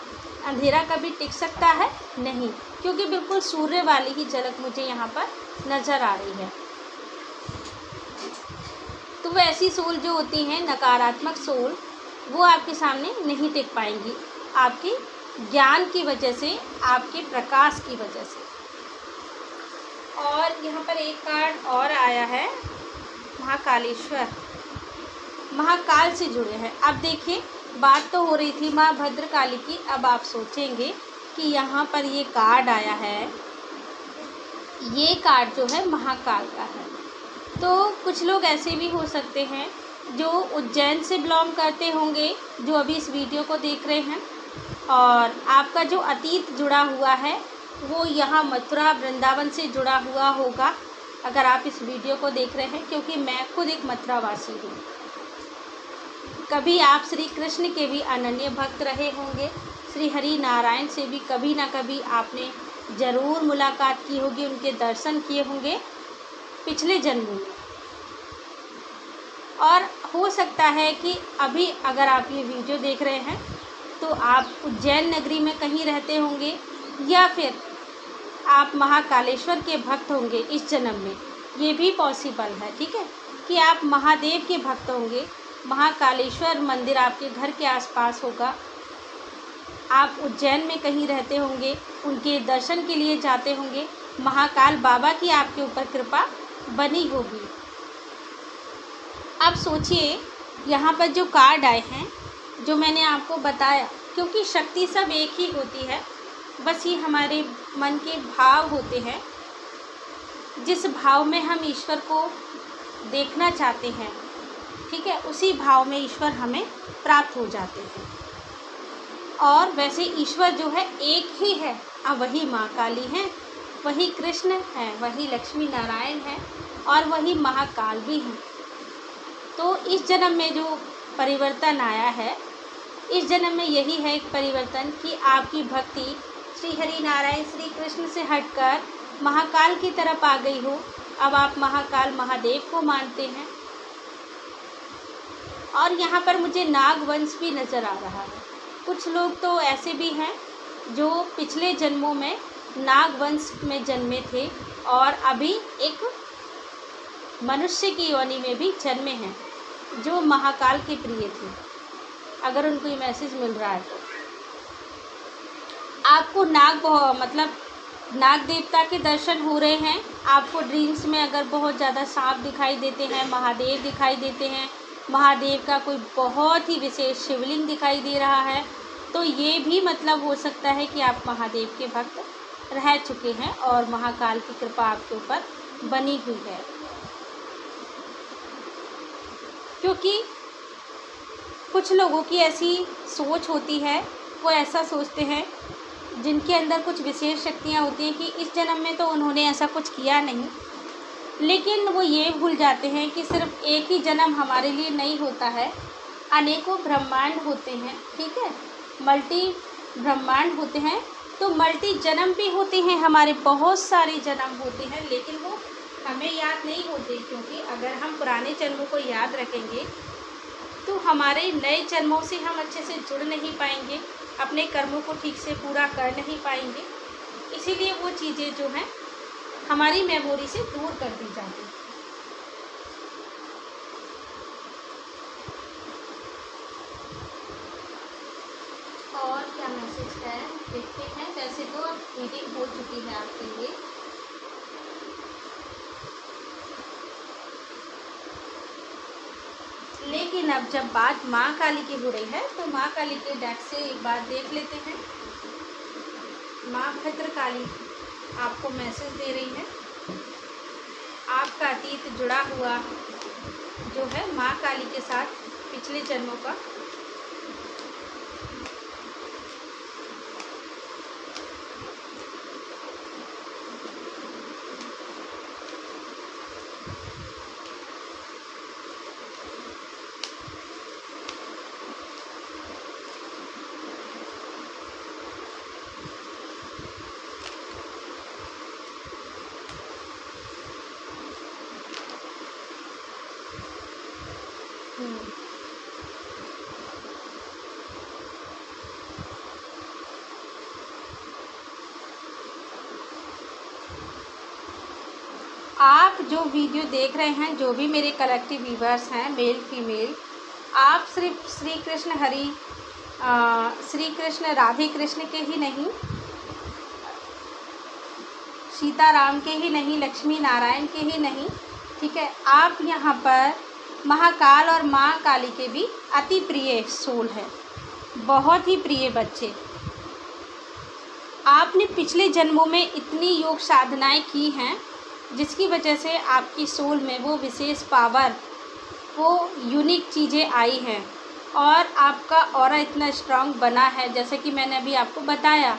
अंधेरा कभी टिक सकता है नहीं, क्योंकि बिल्कुल सूर्य वाली ही झलक मुझे यहाँ पर नज़र आ रही है। तो वैसी सोल जो होती हैं, नकारात्मक सोल, वो आपके सामने नहीं टिक पाएंगी, आपके ज्ञान की वजह से, आपके प्रकाश की वजह से। और यहाँ पर एक कार्ड और आया है, महाकालेश्वर, महाकाल से जुड़े हैं। अब देखिए, बात तो हो रही थी माँ भद्रकाली की, अब आप सोचेंगे कि यहाँ पर ये कार्ड आया है, ये कार्ड जो है महाकाल का है। तो कुछ लोग ऐसे भी हो सकते हैं जो उज्जैन से बिलोंग करते होंगे, जो अभी इस वीडियो को देख रहे हैं, और आपका जो अतीत जुड़ा हुआ है वो यहाँ मथुरा वृंदावन से जुड़ा हुआ होगा, अगर आप इस वीडियो को देख रहे हैं, क्योंकि मैं खुद एक मथुरा वासी हूँ। कभी आप श्री कृष्ण के भी अनन्य भक्त रहे होंगे, श्री हरि नारायण से भी कभी ना कभी आपने ज़रूर मुलाकात की होगी, उनके दर्शन किए होंगे पिछले जन्मों में। और हो सकता है कि अभी अगर आप ये वीडियो देख रहे हैं तो आप उज्जैन नगरी में कहीं रहते होंगे, या फिर आप महाकालेश्वर के भक्त होंगे इस जन्म में, ये भी पॉसिबल है। ठीक है, कि आप महादेव के भक्त होंगे, महाकालेश्वर मंदिर आपके घर के आसपास होगा, आप उज्जैन में कहीं रहते होंगे, उनके दर्शन के लिए जाते होंगे, महाकाल बाबा की आपके ऊपर कृपा बनी होगी। अब सोचिए, यहाँ पर जो कार्ड आए हैं, जो मैंने आपको बताया, क्योंकि शक्ति सब एक ही होती है, बस ये हमारे मन के भाव होते हैं, जिस भाव में हम ईश्वर को देखना चाहते हैं, ठीक है, उसी भाव में ईश्वर हमें प्राप्त हो जाते हैं। और वैसे ईश्वर जो है एक ही है, अब वही माँ काली हैं, वही कृष्ण हैं, वही लक्ष्मी नारायण हैं, और वही महाकाल भी हैं। तो इस जन्म में जो परिवर्तन आया है, इस जन्म में यही है एक परिवर्तन कि आपकी भक्ति श्री हरि नारायण श्री कृष्ण से हटकर महाकाल की तरफ आ गई हो। अब आप महाकाल महादेव को मानते हैं। और यहाँ पर मुझे नागवंश भी नज़र आ रहा है। कुछ लोग तो ऐसे भी हैं जो पिछले जन्मों में नागवंश में जन्मे थे और अभी एक मनुष्य की योनि में भी जन्मे हैं, जो महाकाल के प्रिय थे। अगर उनको ये मैसेज मिल रहा है तो आपको नाग देवता के दर्शन हो रहे हैं। आपको ड्रीम्स में अगर बहुत ज़्यादा सांप दिखाई देते हैं, महादेव दिखाई देते हैं, महादेव का कोई बहुत ही विशेष शिवलिंग दिखाई दे रहा है, तो ये भी मतलब हो सकता है कि आप महादेव के भक्त रह चुके हैं और महाकाल की कृपा आपके ऊपर बनी हुई है। क्योंकि कुछ लोगों की ऐसी सोच होती है, वो ऐसा सोचते हैं, जिनके अंदर कुछ विशेष शक्तियाँ होती हैं, कि इस जन्म में तो उन्होंने ऐसा कुछ किया नहीं, लेकिन वो ये भूल जाते हैं कि सिर्फ एक ही जन्म हमारे लिए नहीं होता है, अनेकों ब्रह्मांड होते हैं। ठीक है, मल्टी ब्रह्मांड होते हैं, तो मल्टी जन्म भी होते हैं, हमारे बहुत सारे जन्म होते हैं, लेकिन वो हमें याद नहीं होते। क्योंकि अगर हम पुराने जन्मों को याद रखेंगे तो हमारे नए जन्मों से हम अच्छे से जुड़ नहीं पाएंगे, अपने कर्मों को ठीक से पूरा कर नहीं पाएंगे। इसीलिए वो चीज़ें जो हैं हमारी मेमोरी से दूर कर दी जाती हैं। और क्या मैसेज है देखते हैं। वैसे तो अब रीडिंग हो चुकी है आपके लिए। लेकिन अब जब बात माँ काली की हो रही है तो माँ काली के डेक से एक बार देख लेते हैं। माँ भद्रकाली आपको मैसेज दे रही है। आपका अतीत जुड़ा हुआ जो है माँ काली के साथ पिछले जन्मों का, आप जो वीडियो देख रहे हैं, जो भी मेरे कलेक्टिव व्यूअर्स हैं, मेल फीमेल, आप सिर्फ श्री कृष्ण राधे कृष्ण के ही नहीं, सीताराम के ही नहीं, लक्ष्मी नारायण के ही नहीं, ठीक है, आप यहाँ पर महाकाल और माँ काली के भी अति प्रिय सोल है, बहुत ही प्रिय बच्चे। आपने पिछले जन्मों में इतनी योग साधनाएं की हैं जिसकी वजह से आपकी सोल में वो विशेष पावर, वो यूनिक चीज़ें आई हैं और आपका ऑरा इतना स्ट्रांग बना है। जैसे कि मैंने अभी आपको बताया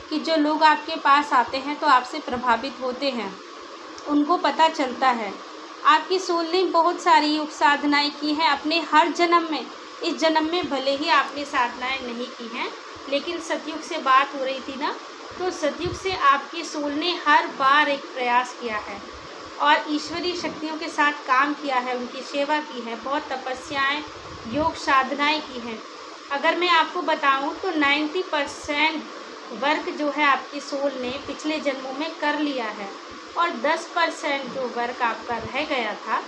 कि जो लोग आपके पास आते हैं तो आपसे प्रभावित होते हैं, उनको पता चलता है। आपकी सोल ने बहुत सारी योग साधनाएँ की हैं अपने हर जन्म में। इस जन्म में भले ही आपने साधनाएँ नहीं की हैं, लेकिन सतयुग से बात हो रही थी ना, तो सतयुग से आपकी सोल ने हर बार एक प्रयास किया है और ईश्वरीय शक्तियों के साथ काम किया है, उनकी सेवा की है, बहुत तपस्याएं, योग साधनाएं की हैं। अगर मैं आपको बताऊं तो 90% वर्क जो है आपकी सोल ने पिछले जन्मों में कर लिया है और 10% जो वर्क आपका रह गया था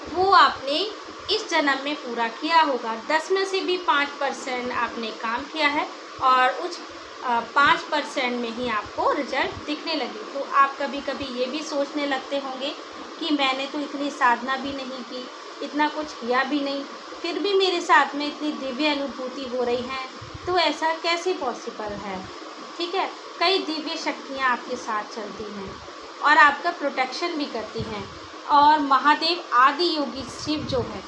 वो आपने इस जन्म में पूरा किया होगा। 10 में से भी 5% आपने काम किया है और उस 5% में ही आपको रिजल्ट दिखने लगे। तो आप कभी कभी ये भी सोचने लगते होंगे कि मैंने तो इतनी साधना भी नहीं की, इतना कुछ किया भी नहीं, फिर भी मेरे साथ में इतनी दिव्य अनुभूति हो रही है, तो ऐसा कैसे पॉसिबल है। ठीक है, कई दिव्य शक्तियाँ आपके साथ चलती हैं और आपका प्रोटेक्शन भी करती हैं। और महादेव आदि योगी शिव जो है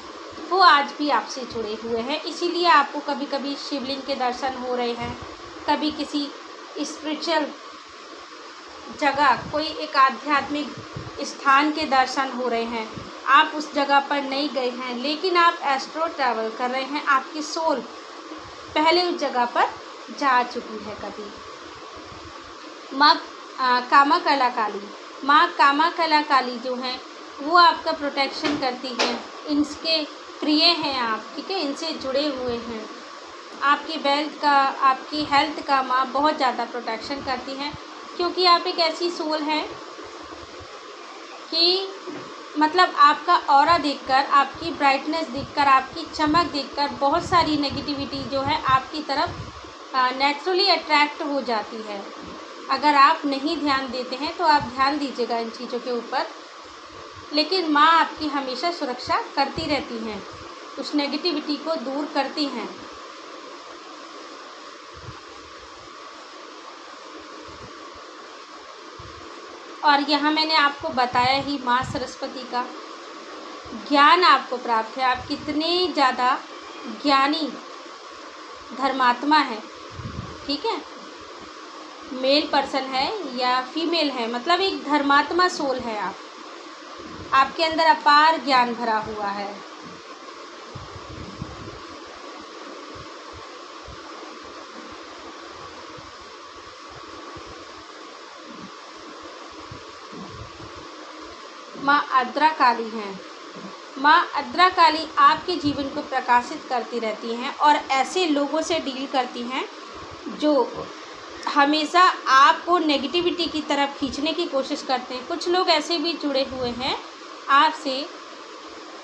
वो आज भी आपसे जुड़े हुए हैं, इसीलिए आपको कभी कभी शिवलिंग के दर्शन हो रहे हैं, कभी किसी स्पिरिचुअल जगह, कोई एक आध्यात्मिक स्थान के दर्शन हो रहे हैं। आप उस जगह पर नहीं गए हैं लेकिन आप एस्ट्रो ट्रैवल कर रहे हैं, आपकी सोल पहले उस जगह पर जा चुकी है कभी। माँ कामाकला काली, माँ कामाकला काली जो हैं वो आपका प्रोटेक्शन करती हैं, इनके प्रिय हैं आप, ठीक है, इनसे जुड़े हुए हैं। आपकी वेल्थ का, आपकी हेल्थ का माँ बहुत ज़्यादा प्रोटेक्शन करती हैं, क्योंकि आप एक ऐसी सोल है कि मतलब आपका ऑरा देखकर, आपकी ब्राइटनेस देखकर, आपकी चमक देखकर बहुत सारी नेगेटिविटी जो है आपकी तरफ नेचुरली अट्रैक्ट हो जाती है। अगर आप नहीं ध्यान देते हैं तो आप ध्यान दीजिएगा इन चीज़ों के ऊपर, लेकिन माँ आपकी हमेशा सुरक्षा करती रहती हैं, उस नेगेटिविटी को दूर करती हैं। और यहाँ मैंने आपको बताया ही माँ सरस्वती का ज्ञान आपको प्राप्त है। आप कितने ज़्यादा ज्ञानी धर्मात्मा है, ठीक है, मेल पर्सन है या फीमेल है, मतलब एक धर्मात्मा सोल है आप, आपके अंदर अपार ज्ञान भरा हुआ है। माँ अद्रा काली हैं। माँ अद्रा काली आपके जीवन को प्रकाशित करती रहती हैं और ऐसे लोगों से डील करती हैं जो हमेशा आपको नेगेटिविटी की तरफ खींचने की कोशिश करते हैं। कुछ लोग ऐसे भी जुड़े हुए हैं आपसे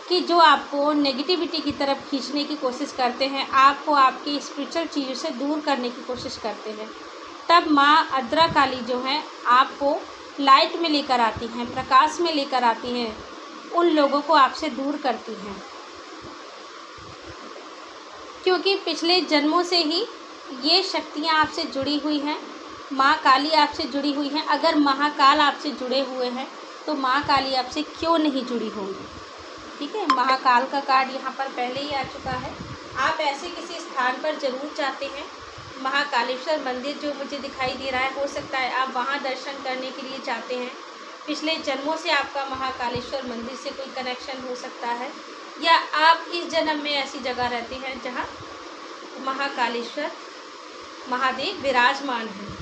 कि जो आपको नेगेटिविटी की तरफ खींचने की कोशिश करते हैं, आपको आपकी स्पिरिचुअल चीज़ों से दूर करने की कोशिश करते हैं। तब माँ अद्रा काली जो है आपको लाइट में लेकर आती हैं, प्रकाश में लेकर आती हैं, उन लोगों को आपसे दूर करती हैं, क्योंकि पिछले जन्मों से ही ये शक्तियाँ आपसे जुड़ी हुई हैं। माँ काली आपसे जुड़ी हुई हैं। अगर महाकाल आपसे जुड़े हुए हैं तो माँ काली आपसे क्यों नहीं जुड़ी होंगी। ठीक है, महाकाल का कार्ड यहाँ पर पहले ही आ चुका है। आप ऐसे किसी स्थान पर ज़रूर जाते हैं, महाकालेश्वर मंदिर जो मुझे दिखाई दे रहा है, हो सकता है आप वहाँ दर्शन करने के लिए जाते हैं। पिछले जन्मों से आपका महाकालेश्वर मंदिर से कोई कनेक्शन हो सकता है, या आप इस जन्म में ऐसी जगह रहते हैं जहाँ महाकालेश्वर महादेव विराजमान हैं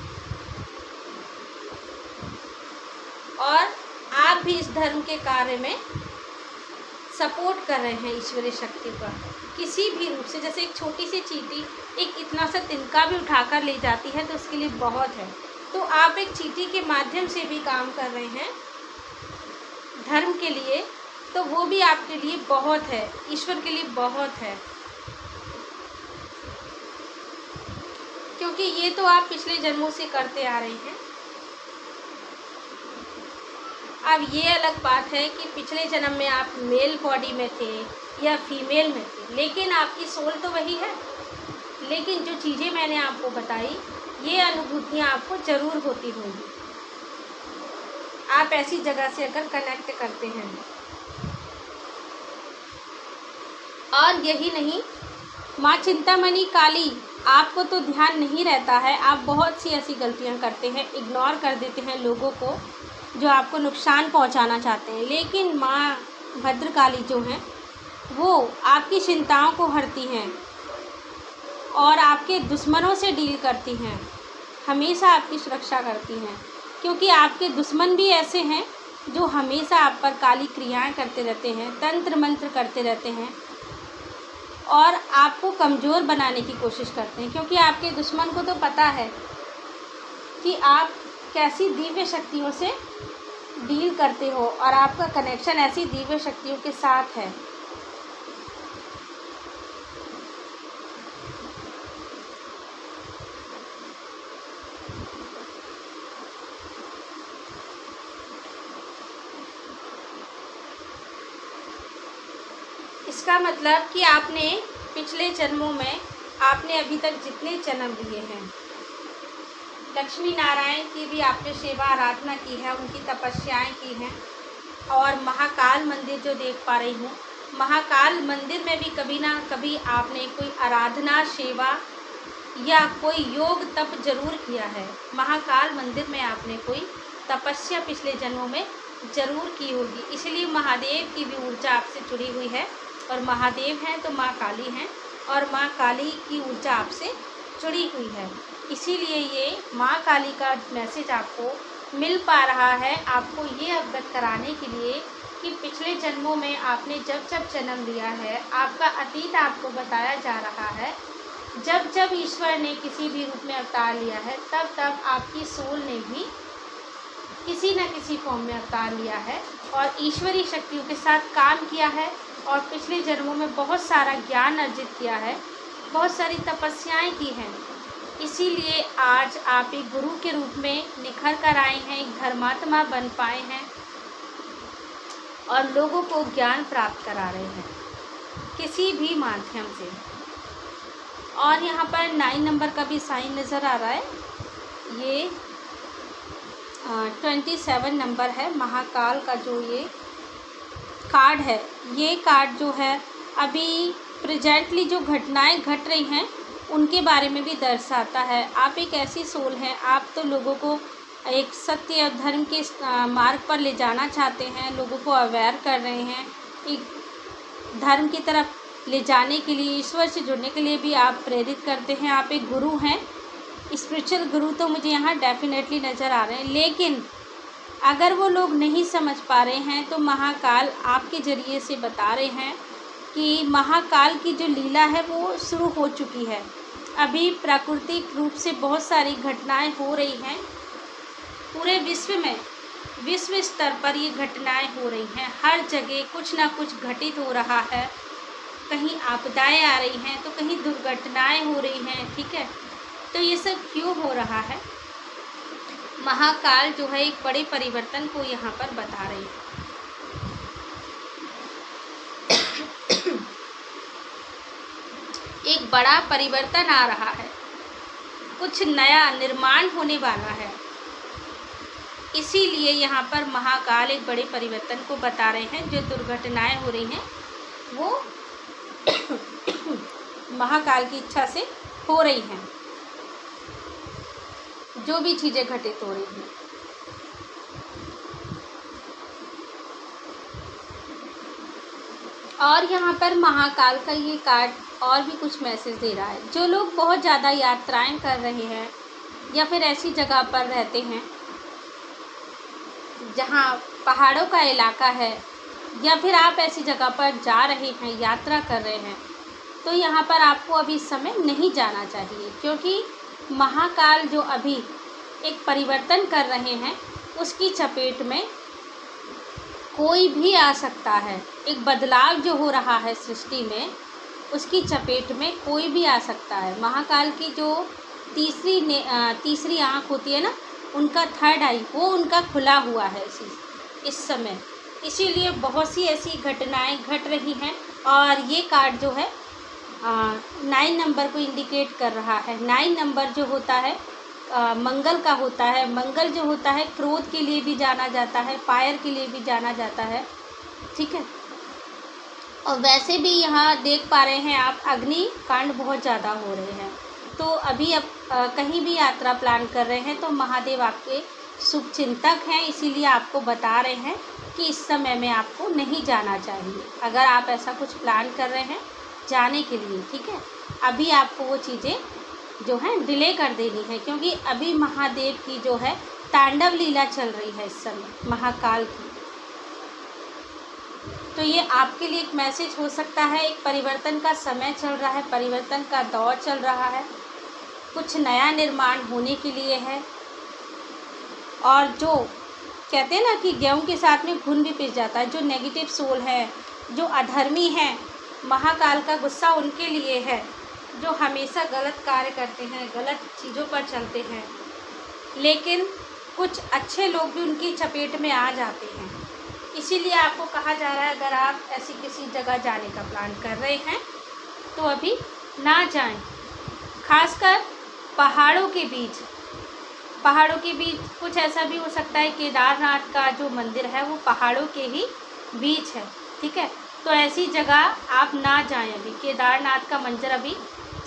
और आप भी इस धर्म के कार्य में सपोर्ट कर रहे हैं ईश्वरीय शक्ति का किसी भी रूप से। जैसे एक छोटी सी चींटी एक इतना सा तिनका भी उठाकर ले जाती है तो उसके लिए बहुत है, तो आप एक चींटी के माध्यम से भी काम कर रहे हैं धर्म के लिए, तो वो भी आपके लिए बहुत है, ईश्वर के लिए बहुत है, क्योंकि ये तो आप पिछले जन्मों से करते आ रहे हैं। अब ये अलग बात है कि पिछले जन्म में आप मेल बॉडी में थे या फीमेल में थे, लेकिन आपकी सोल तो वही है। लेकिन जो चीज़ें मैंने आपको बताई, ये अनुभूतियाँ आपको ज़रूर होती होंगी, आप ऐसी जगह से अगर कनेक्ट करते हैं। और यही नहीं, माँ चिंतामणि काली, आपको तो ध्यान नहीं रहता है, आप बहुत सी ऐसी गलतियाँ करते हैं, इग्नोर कर देते हैं लोगों को जो आपको नुकसान पहुंचाना चाहते हैं। लेकिन माँ भद्रकाली जो हैं, वो आपकी चिंताओं को हरती हैं और आपके दुश्मनों से डील करती हैं, हमेशा आपकी सुरक्षा करती हैं, क्योंकि आपके दुश्मन भी ऐसे हैं जो हमेशा आप पर काली क्रियाएं करते रहते हैं, तंत्र मंत्र करते रहते हैं और आपको कमज़ोर बनाने की कोशिश करते हैं, क्योंकि आपके दुश्मन को तो पता है कि आप कैसी दिव्य शक्तियों से डील करते हो और आपका कनेक्शन ऐसी दिव्य शक्तियों के साथ है। इसका मतलब कि आपने पिछले जन्मों में, आपने अभी तक जितने जन्म लिए हैं, लक्ष्मी नारायण की भी आपने सेवा आराधना की है, उनकी तपस्याएं की हैं। और महाकाल मंदिर जो देख पा रही हूँ, महाकाल मंदिर में भी कभी ना कभी आपने कोई आराधना, सेवा या कोई योग तप जरूर किया है। महाकाल मंदिर में आपने कोई तपस्या पिछले जन्मों में ज़रूर की होगी, इसलिए महादेव की भी ऊर्जा आपसे जुड़ी हुई है। और महादेव हैं तो माँ काली हैं, और माँ काली की ऊर्जा आपसे जुड़ी हुई है, इसीलिए ये माँ काली का मैसेज आपको मिल पा रहा है, आपको ये अवगत कराने के लिए कि पिछले जन्मों में आपने जब जब जन्म लिया है, आपका अतीत आपको बताया जा रहा है। जब जब ईश्वर ने किसी भी रूप में अवतार लिया है, तब तब आपकी सोल ने भी किसी न किसी फॉर्म में अवतार लिया है और ईश्वरीय शक्तियों के साथ काम किया है और पिछले जन्मों में बहुत सारा ज्ञान अर्जित किया है, बहुत सारी तपस्याएं की हैं। इसीलिए आज आप एक गुरु के रूप में निखर कर आए हैं, एक धर्मात्मा बन पाए हैं और लोगों को ज्ञान प्राप्त करा रहे हैं किसी भी माध्यम से। और यहाँ पर 9 नंबर का भी साइन नज़र आ रहा है, ये 27 नंबर है। महाकाल का जो ये कार्ड है, ये कार्ड जो है अभी प्रेजेंटली जो घटनाएं घट रही हैं उनके बारे में भी दर्शाता है। आप एक ऐसी सोल हैं, आप तो लोगों को एक सत्य और धर्म के मार्ग पर ले जाना चाहते हैं, लोगों को अवेयर कर रहे हैं, एक धर्म की तरफ ले जाने के लिए, ईश्वर से जुड़ने के लिए भी आप प्रेरित करते हैं। आप एक गुरु हैं, स्पिरिचुअल गुरु तो मुझे यहाँ डेफिनेटली नज़र आ रहे हैं। लेकिन अगर वो लोग नहीं समझ पा रहे हैं तो महाकाल आपके ज़रिए से बता रहे हैं कि महाकाल की जो लीला है वो शुरू हो चुकी है। अभी प्राकृतिक रूप से बहुत सारी घटनाएं हो रही हैं पूरे विश्व में, विश्व स्तर पर ये घटनाएं हो रही हैं। हर जगह कुछ ना कुछ घटित हो रहा है, कहीं आपदाएं आ रही हैं तो कहीं दुर्घटनाएं हो रही हैं। ठीक है, तो ये सब क्यों हो रहा है? महाकाल जो है एक बड़े परिवर्तन को यहाँ पर बता रही है। एक बड़ा परिवर्तन आ रहा है, कुछ नया निर्माण होने वाला है, इसीलिए यहाँ पर महाकाल एक बड़े परिवर्तन को बता रहे हैं। जो दुर्घटनाएं हो रही हैं वो महाकाल की इच्छा से हो रही हैं, जो भी चीज़ें घटित हो रही हैं। और यहाँ पर महाकाल का ये कार्ड और भी कुछ मैसेज दे रहा है। जो लोग बहुत ज़्यादा यात्राएं कर रहे हैं या फिर ऐसी जगह पर रहते हैं जहाँ पहाड़ों का इलाका है, या फिर आप ऐसी जगह पर जा रहे हैं, यात्रा कर रहे हैं, तो यहाँ पर आपको अभी इस समय नहीं जाना चाहिए, क्योंकि महाकाल जो अभी एक परिवर्तन कर रहे हैं उसकी चपेट में कोई भी आ सकता है। एक बदलाव जो हो रहा है सृष्टि में, उसकी चपेट में कोई भी आ सकता है। महाकाल की जो तीसरी आँख होती है ना, उनका थर्ड आई, वो उनका खुला हुआ है इस समय। इसीलिए बहुत सी ऐसी घटनाएं घट रही हैं। और ये कार्ड जो है 9 नंबर को इंडिकेट कर रहा है। 9 नंबर जो होता है मंगल का होता है। मंगल जो होता है क्रोध के लिए भी जाना जाता है, फायर के लिए भी जाना जाता है, ठीक है। और वैसे भी यहाँ देख पा रहे हैं आप, अग्नि कांड बहुत ज़्यादा हो रहे हैं। तो अभी कहीं भी यात्रा प्लान कर रहे हैं तो महादेव आपके शुभ चिंतक हैं, इसीलिए आपको बता रहे हैं कि इस समय में आपको नहीं जाना चाहिए। अगर आप ऐसा कुछ प्लान कर रहे हैं जाने के लिए, ठीक है, अभी आपको वो चीज़ें जो हैं डिले कर देनी है, क्योंकि अभी महादेव की जो है तांडव लीला चल रही है इस समय महाकाल की। तो ये आपके लिए एक मैसेज हो सकता है। एक परिवर्तन का समय चल रहा है, परिवर्तन का दौर चल रहा है, कुछ नया निर्माण होने के लिए है। और जो कहते हैं ना कि गेहूं के साथ में घुन भी पिस जाता है, जो नेगेटिव सोल है, जो अधर्मी हैं, महाकाल का गुस्सा उनके लिए है, जो हमेशा गलत कार्य करते हैं, गलत चीज़ों पर चलते हैं, लेकिन कुछ अच्छे लोग भी उनकी चपेट में आ जाते हैं। इसीलिए आपको कहा जा रहा है, अगर आप ऐसी किसी जगह जाने का प्लान कर रहे हैं तो अभी ना जाएं। खासकर पहाड़ों के बीच कुछ ऐसा भी हो सकता है। केदारनाथ का जो मंदिर है वो पहाड़ों के ही बीच है, ठीक है। तो ऐसी जगह आप ना जाएं। अभी केदारनाथ का मंजर अभी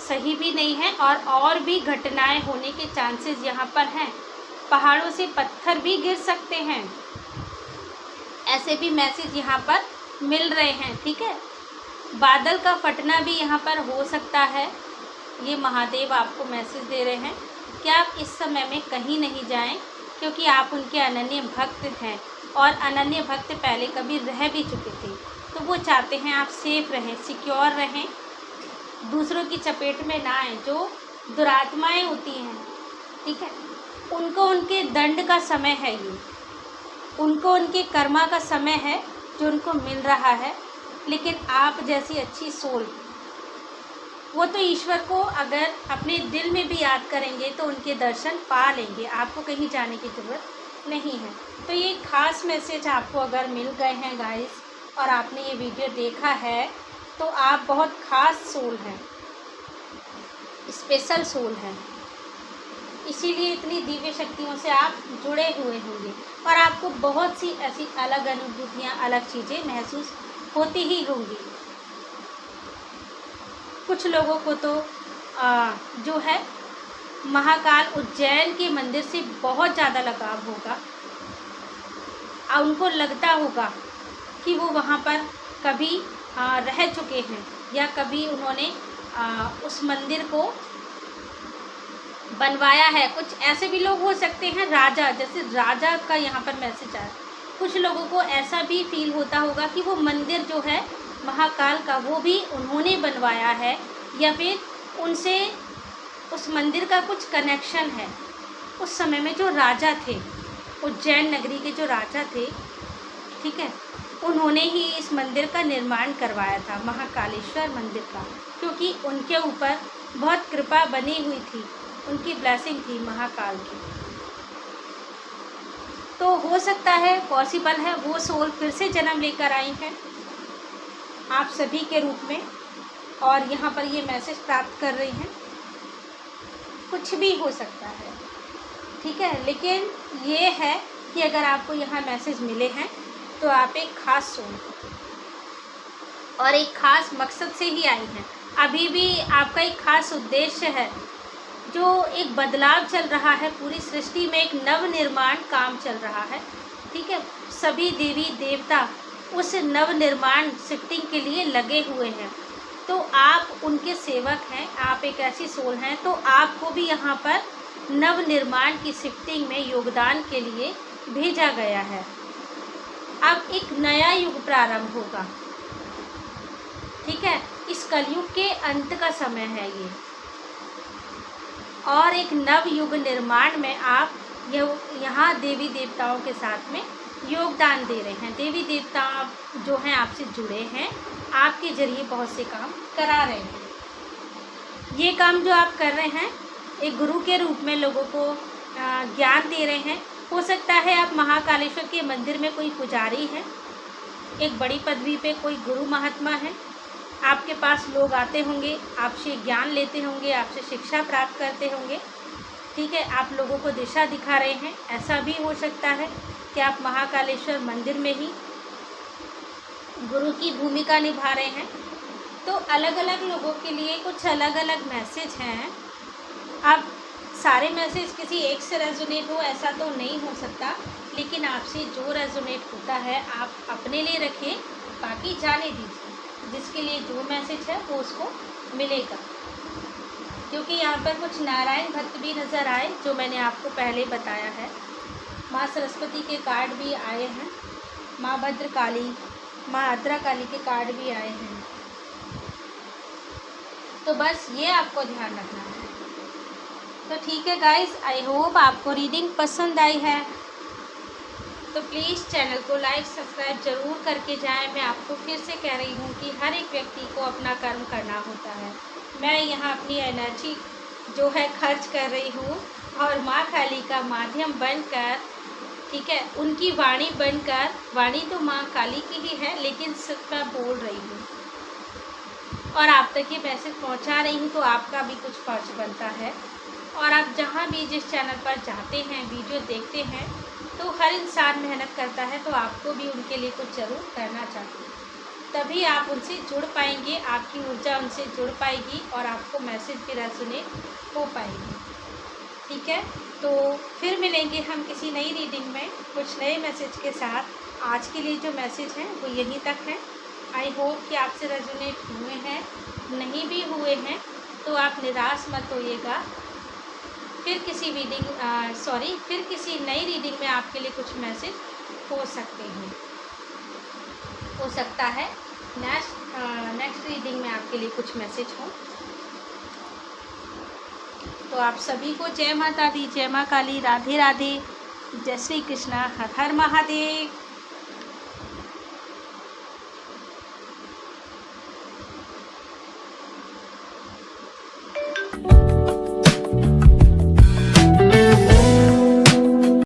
सही भी नहीं है और भी घटनाएं होने के चांसेस यहाँ पर हैं। पहाड़ों से पत्थर भी गिर सकते हैं, ऐसे भी मैसेज यहाँ पर मिल रहे हैं, ठीक है। बादल का फटना भी यहाँ पर हो सकता है। ये महादेव आपको मैसेज दे रहे हैं कि आप इस समय में कहीं नहीं जाएं, क्योंकि आप उनके अनन्य भक्त हैं और अनन्य भक्त पहले कभी रह भी चुके थे। तो वो चाहते हैं आप सेफ रहें, सिक्योर रहें, दूसरों की चपेट में ना आएँ। जो दुरात्माएं होती हैं, ठीक है, उनको उनके दंड का समय है, ये उनको उनके कर्मा का समय है जो उनको मिल रहा है। लेकिन आप जैसी अच्छी सोल, वो तो ईश्वर को अगर अपने दिल में भी याद करेंगे तो उनके दर्शन पा लेंगे, आपको कहीं जाने की ज़रूरत नहीं है। तो ये खास मैसेज आपको अगर मिल गए हैं गाइस, और आपने ये वीडियो देखा है, तो आप बहुत खास सोल हैं, स्पेशल सोल हैं। इसीलिए इतनी दिव्य शक्तियों से आप जुड़े हुए होंगे और आपको बहुत सी ऐसी अलग अनुभूतियाँ, अलग चीज़ें महसूस होती ही होंगी। कुछ लोगों को तो जो है महाकाल उज्जैन के मंदिर से बहुत ज़्यादा लगाव होगा। उनको लगता होगा कि वो वहाँ पर कभी रह चुके हैं या कभी उन्होंने उस मंदिर को बनवाया है। कुछ ऐसे भी लोग हो सकते हैं, राजा, जैसे राजा का यहाँ पर मैसेज आया। कुछ लोगों को ऐसा भी फील होता होगा कि वो मंदिर जो है महाकाल का, वो भी उन्होंने बनवाया है या फिर उनसे उस मंदिर का कुछ कनेक्शन है। उस समय में जो राजा थे, उज्जैन नगरी के जो राजा थे, ठीक है, उन्होंने ही इस मंदिर का निर्माण करवाया था, महाकालेश्वर मंदिर का, क्योंकि उनके ऊपर बहुत कृपा बनी हुई थी, उनकी ब्लेसिंग थी महाकाल की। तो हो सकता है, पॉसिबल है, वो सोल फिर से जन्म लेकर आई हैं आप सभी के रूप में और यहाँ पर ये मैसेज प्राप्त कर रही हैं। कुछ भी हो सकता है, ठीक है, लेकिन ये है कि अगर आपको यहाँ मैसेज मिले हैं तो आप एक ख़ास सोल और एक ख़ास मकसद से ही आई हैं। अभी भी आपका एक ख़ास उद्देश्य है, जो एक बदलाव चल रहा है पूरी सृष्टि में, एक नव निर्माण काम चल रहा है, ठीक है। सभी देवी देवता उस नव निर्माण शिफ्टिंग के लिए लगे हुए हैं, तो आप उनके सेवक हैं, आप एक ऐसी सोल हैं, तो आपको भी यहाँ पर नव निर्माण की शिफ्टिंग में योगदान के लिए भेजा गया है। अब एक नया युग प्रारंभ होगा, ठीक है, इस कलयुग के अंत का समय है ये, और एक नव युग निर्माण में आप यहाँ देवी देवताओं के साथ में योगदान दे रहे हैं, देवी देवता जो हैं आपसे जुड़े हैं, आपके ज़रिए बहुत से काम करा रहे हैं। ये काम जो आप कर रहे हैं एक गुरु के रूप में लोगों को ज्ञान दे रहे हैं। हो सकता है आप महाकालेश्वर के मंदिर में कोई पुजारी है, एक बड़ी पदवी पे कोई गुरु महात्मा है, आपके पास लोग आते होंगे, आपसे ज्ञान लेते होंगे, आपसे शिक्षा प्राप्त करते होंगे, ठीक है, आप लोगों को दिशा दिखा रहे हैं। ऐसा भी हो सकता है कि आप महाकालेश्वर मंदिर में ही गुरु की भूमिका निभा रहे हैं। तो अलग अलग लोगों के लिए कुछ अलग अलग मैसेज हैं। अब सारे मैसेज किसी एक से रेजोनेट हो ऐसा तो नहीं हो सकता, लेकिन आपसे जो रेजोनेट होता है आप अपने लिए रखें, बाकी जाने दीजिए। जिसके लिए जो मैसेज है वो उसको मिलेगा। क्योंकि यहाँ पर कुछ नारायण भक्त भी नज़र आए जो मैंने आपको पहले बताया है। माँ सरस्वती के कार्ड भी आए हैं, माँ भद्रकाली, माँ आद्रा काली के कार्ड भी आए हैं। तो बस ये आपको ध्यान रखना है। तो ठीक है गाइस, आई होप आपको रीडिंग पसंद आई है। तो प्लीज़ चैनल को लाइक सब्सक्राइब ज़रूर करके जाएं। मैं आपको फिर से कह रही हूँ कि हर एक व्यक्ति को अपना कर्म करना होता है। मैं यहाँ अपनी एनर्जी जो है खर्च कर रही हूँ और माँ काली का माध्यम बनकर, ठीक है, उनकी वाणी बनकर, वाणी तो माँ काली की ही है लेकिन सिर्फ मैं बोल रही हूँ और आप तक ये मैसेज पहुँचा रही हूँ। तो आपका भी कुछ फर्ज बनता है। और आप जहाँ भी जिस चैनल पर जाते हैं, वीडियो देखते हैं, तो हर इंसान मेहनत करता है, तो आपको भी उनके लिए कुछ ज़रूर करना चाहिए। तभी आप उनसे जुड़ पाएंगे, आपकी ऊर्जा उनसे जुड़ पाएगी और आपको मैसेज भी रेजोनेट हो पाएगी। ठीक है, तो फिर मिलेंगे हम किसी नई रीडिंग में कुछ नए मैसेज के साथ। आज के लिए जो मैसेज हैं वो यहीं तक है। आई होप कि आपसे रेजोनेट हुए हैं, नहीं भी हुए हैं तो आप निराश मत होइएगा। फिर किसी फिर किसी नई रीडिंग में आपके लिए कुछ मैसेज हो सकते हैं, हो सकता है नेक्स्ट रीडिंग में आपके लिए कुछ मैसेज हो। तो आप सभी को जय माता दी, जय माँ काली, राधे राधे, जय श्री कृष्णा, हर हर महादेव।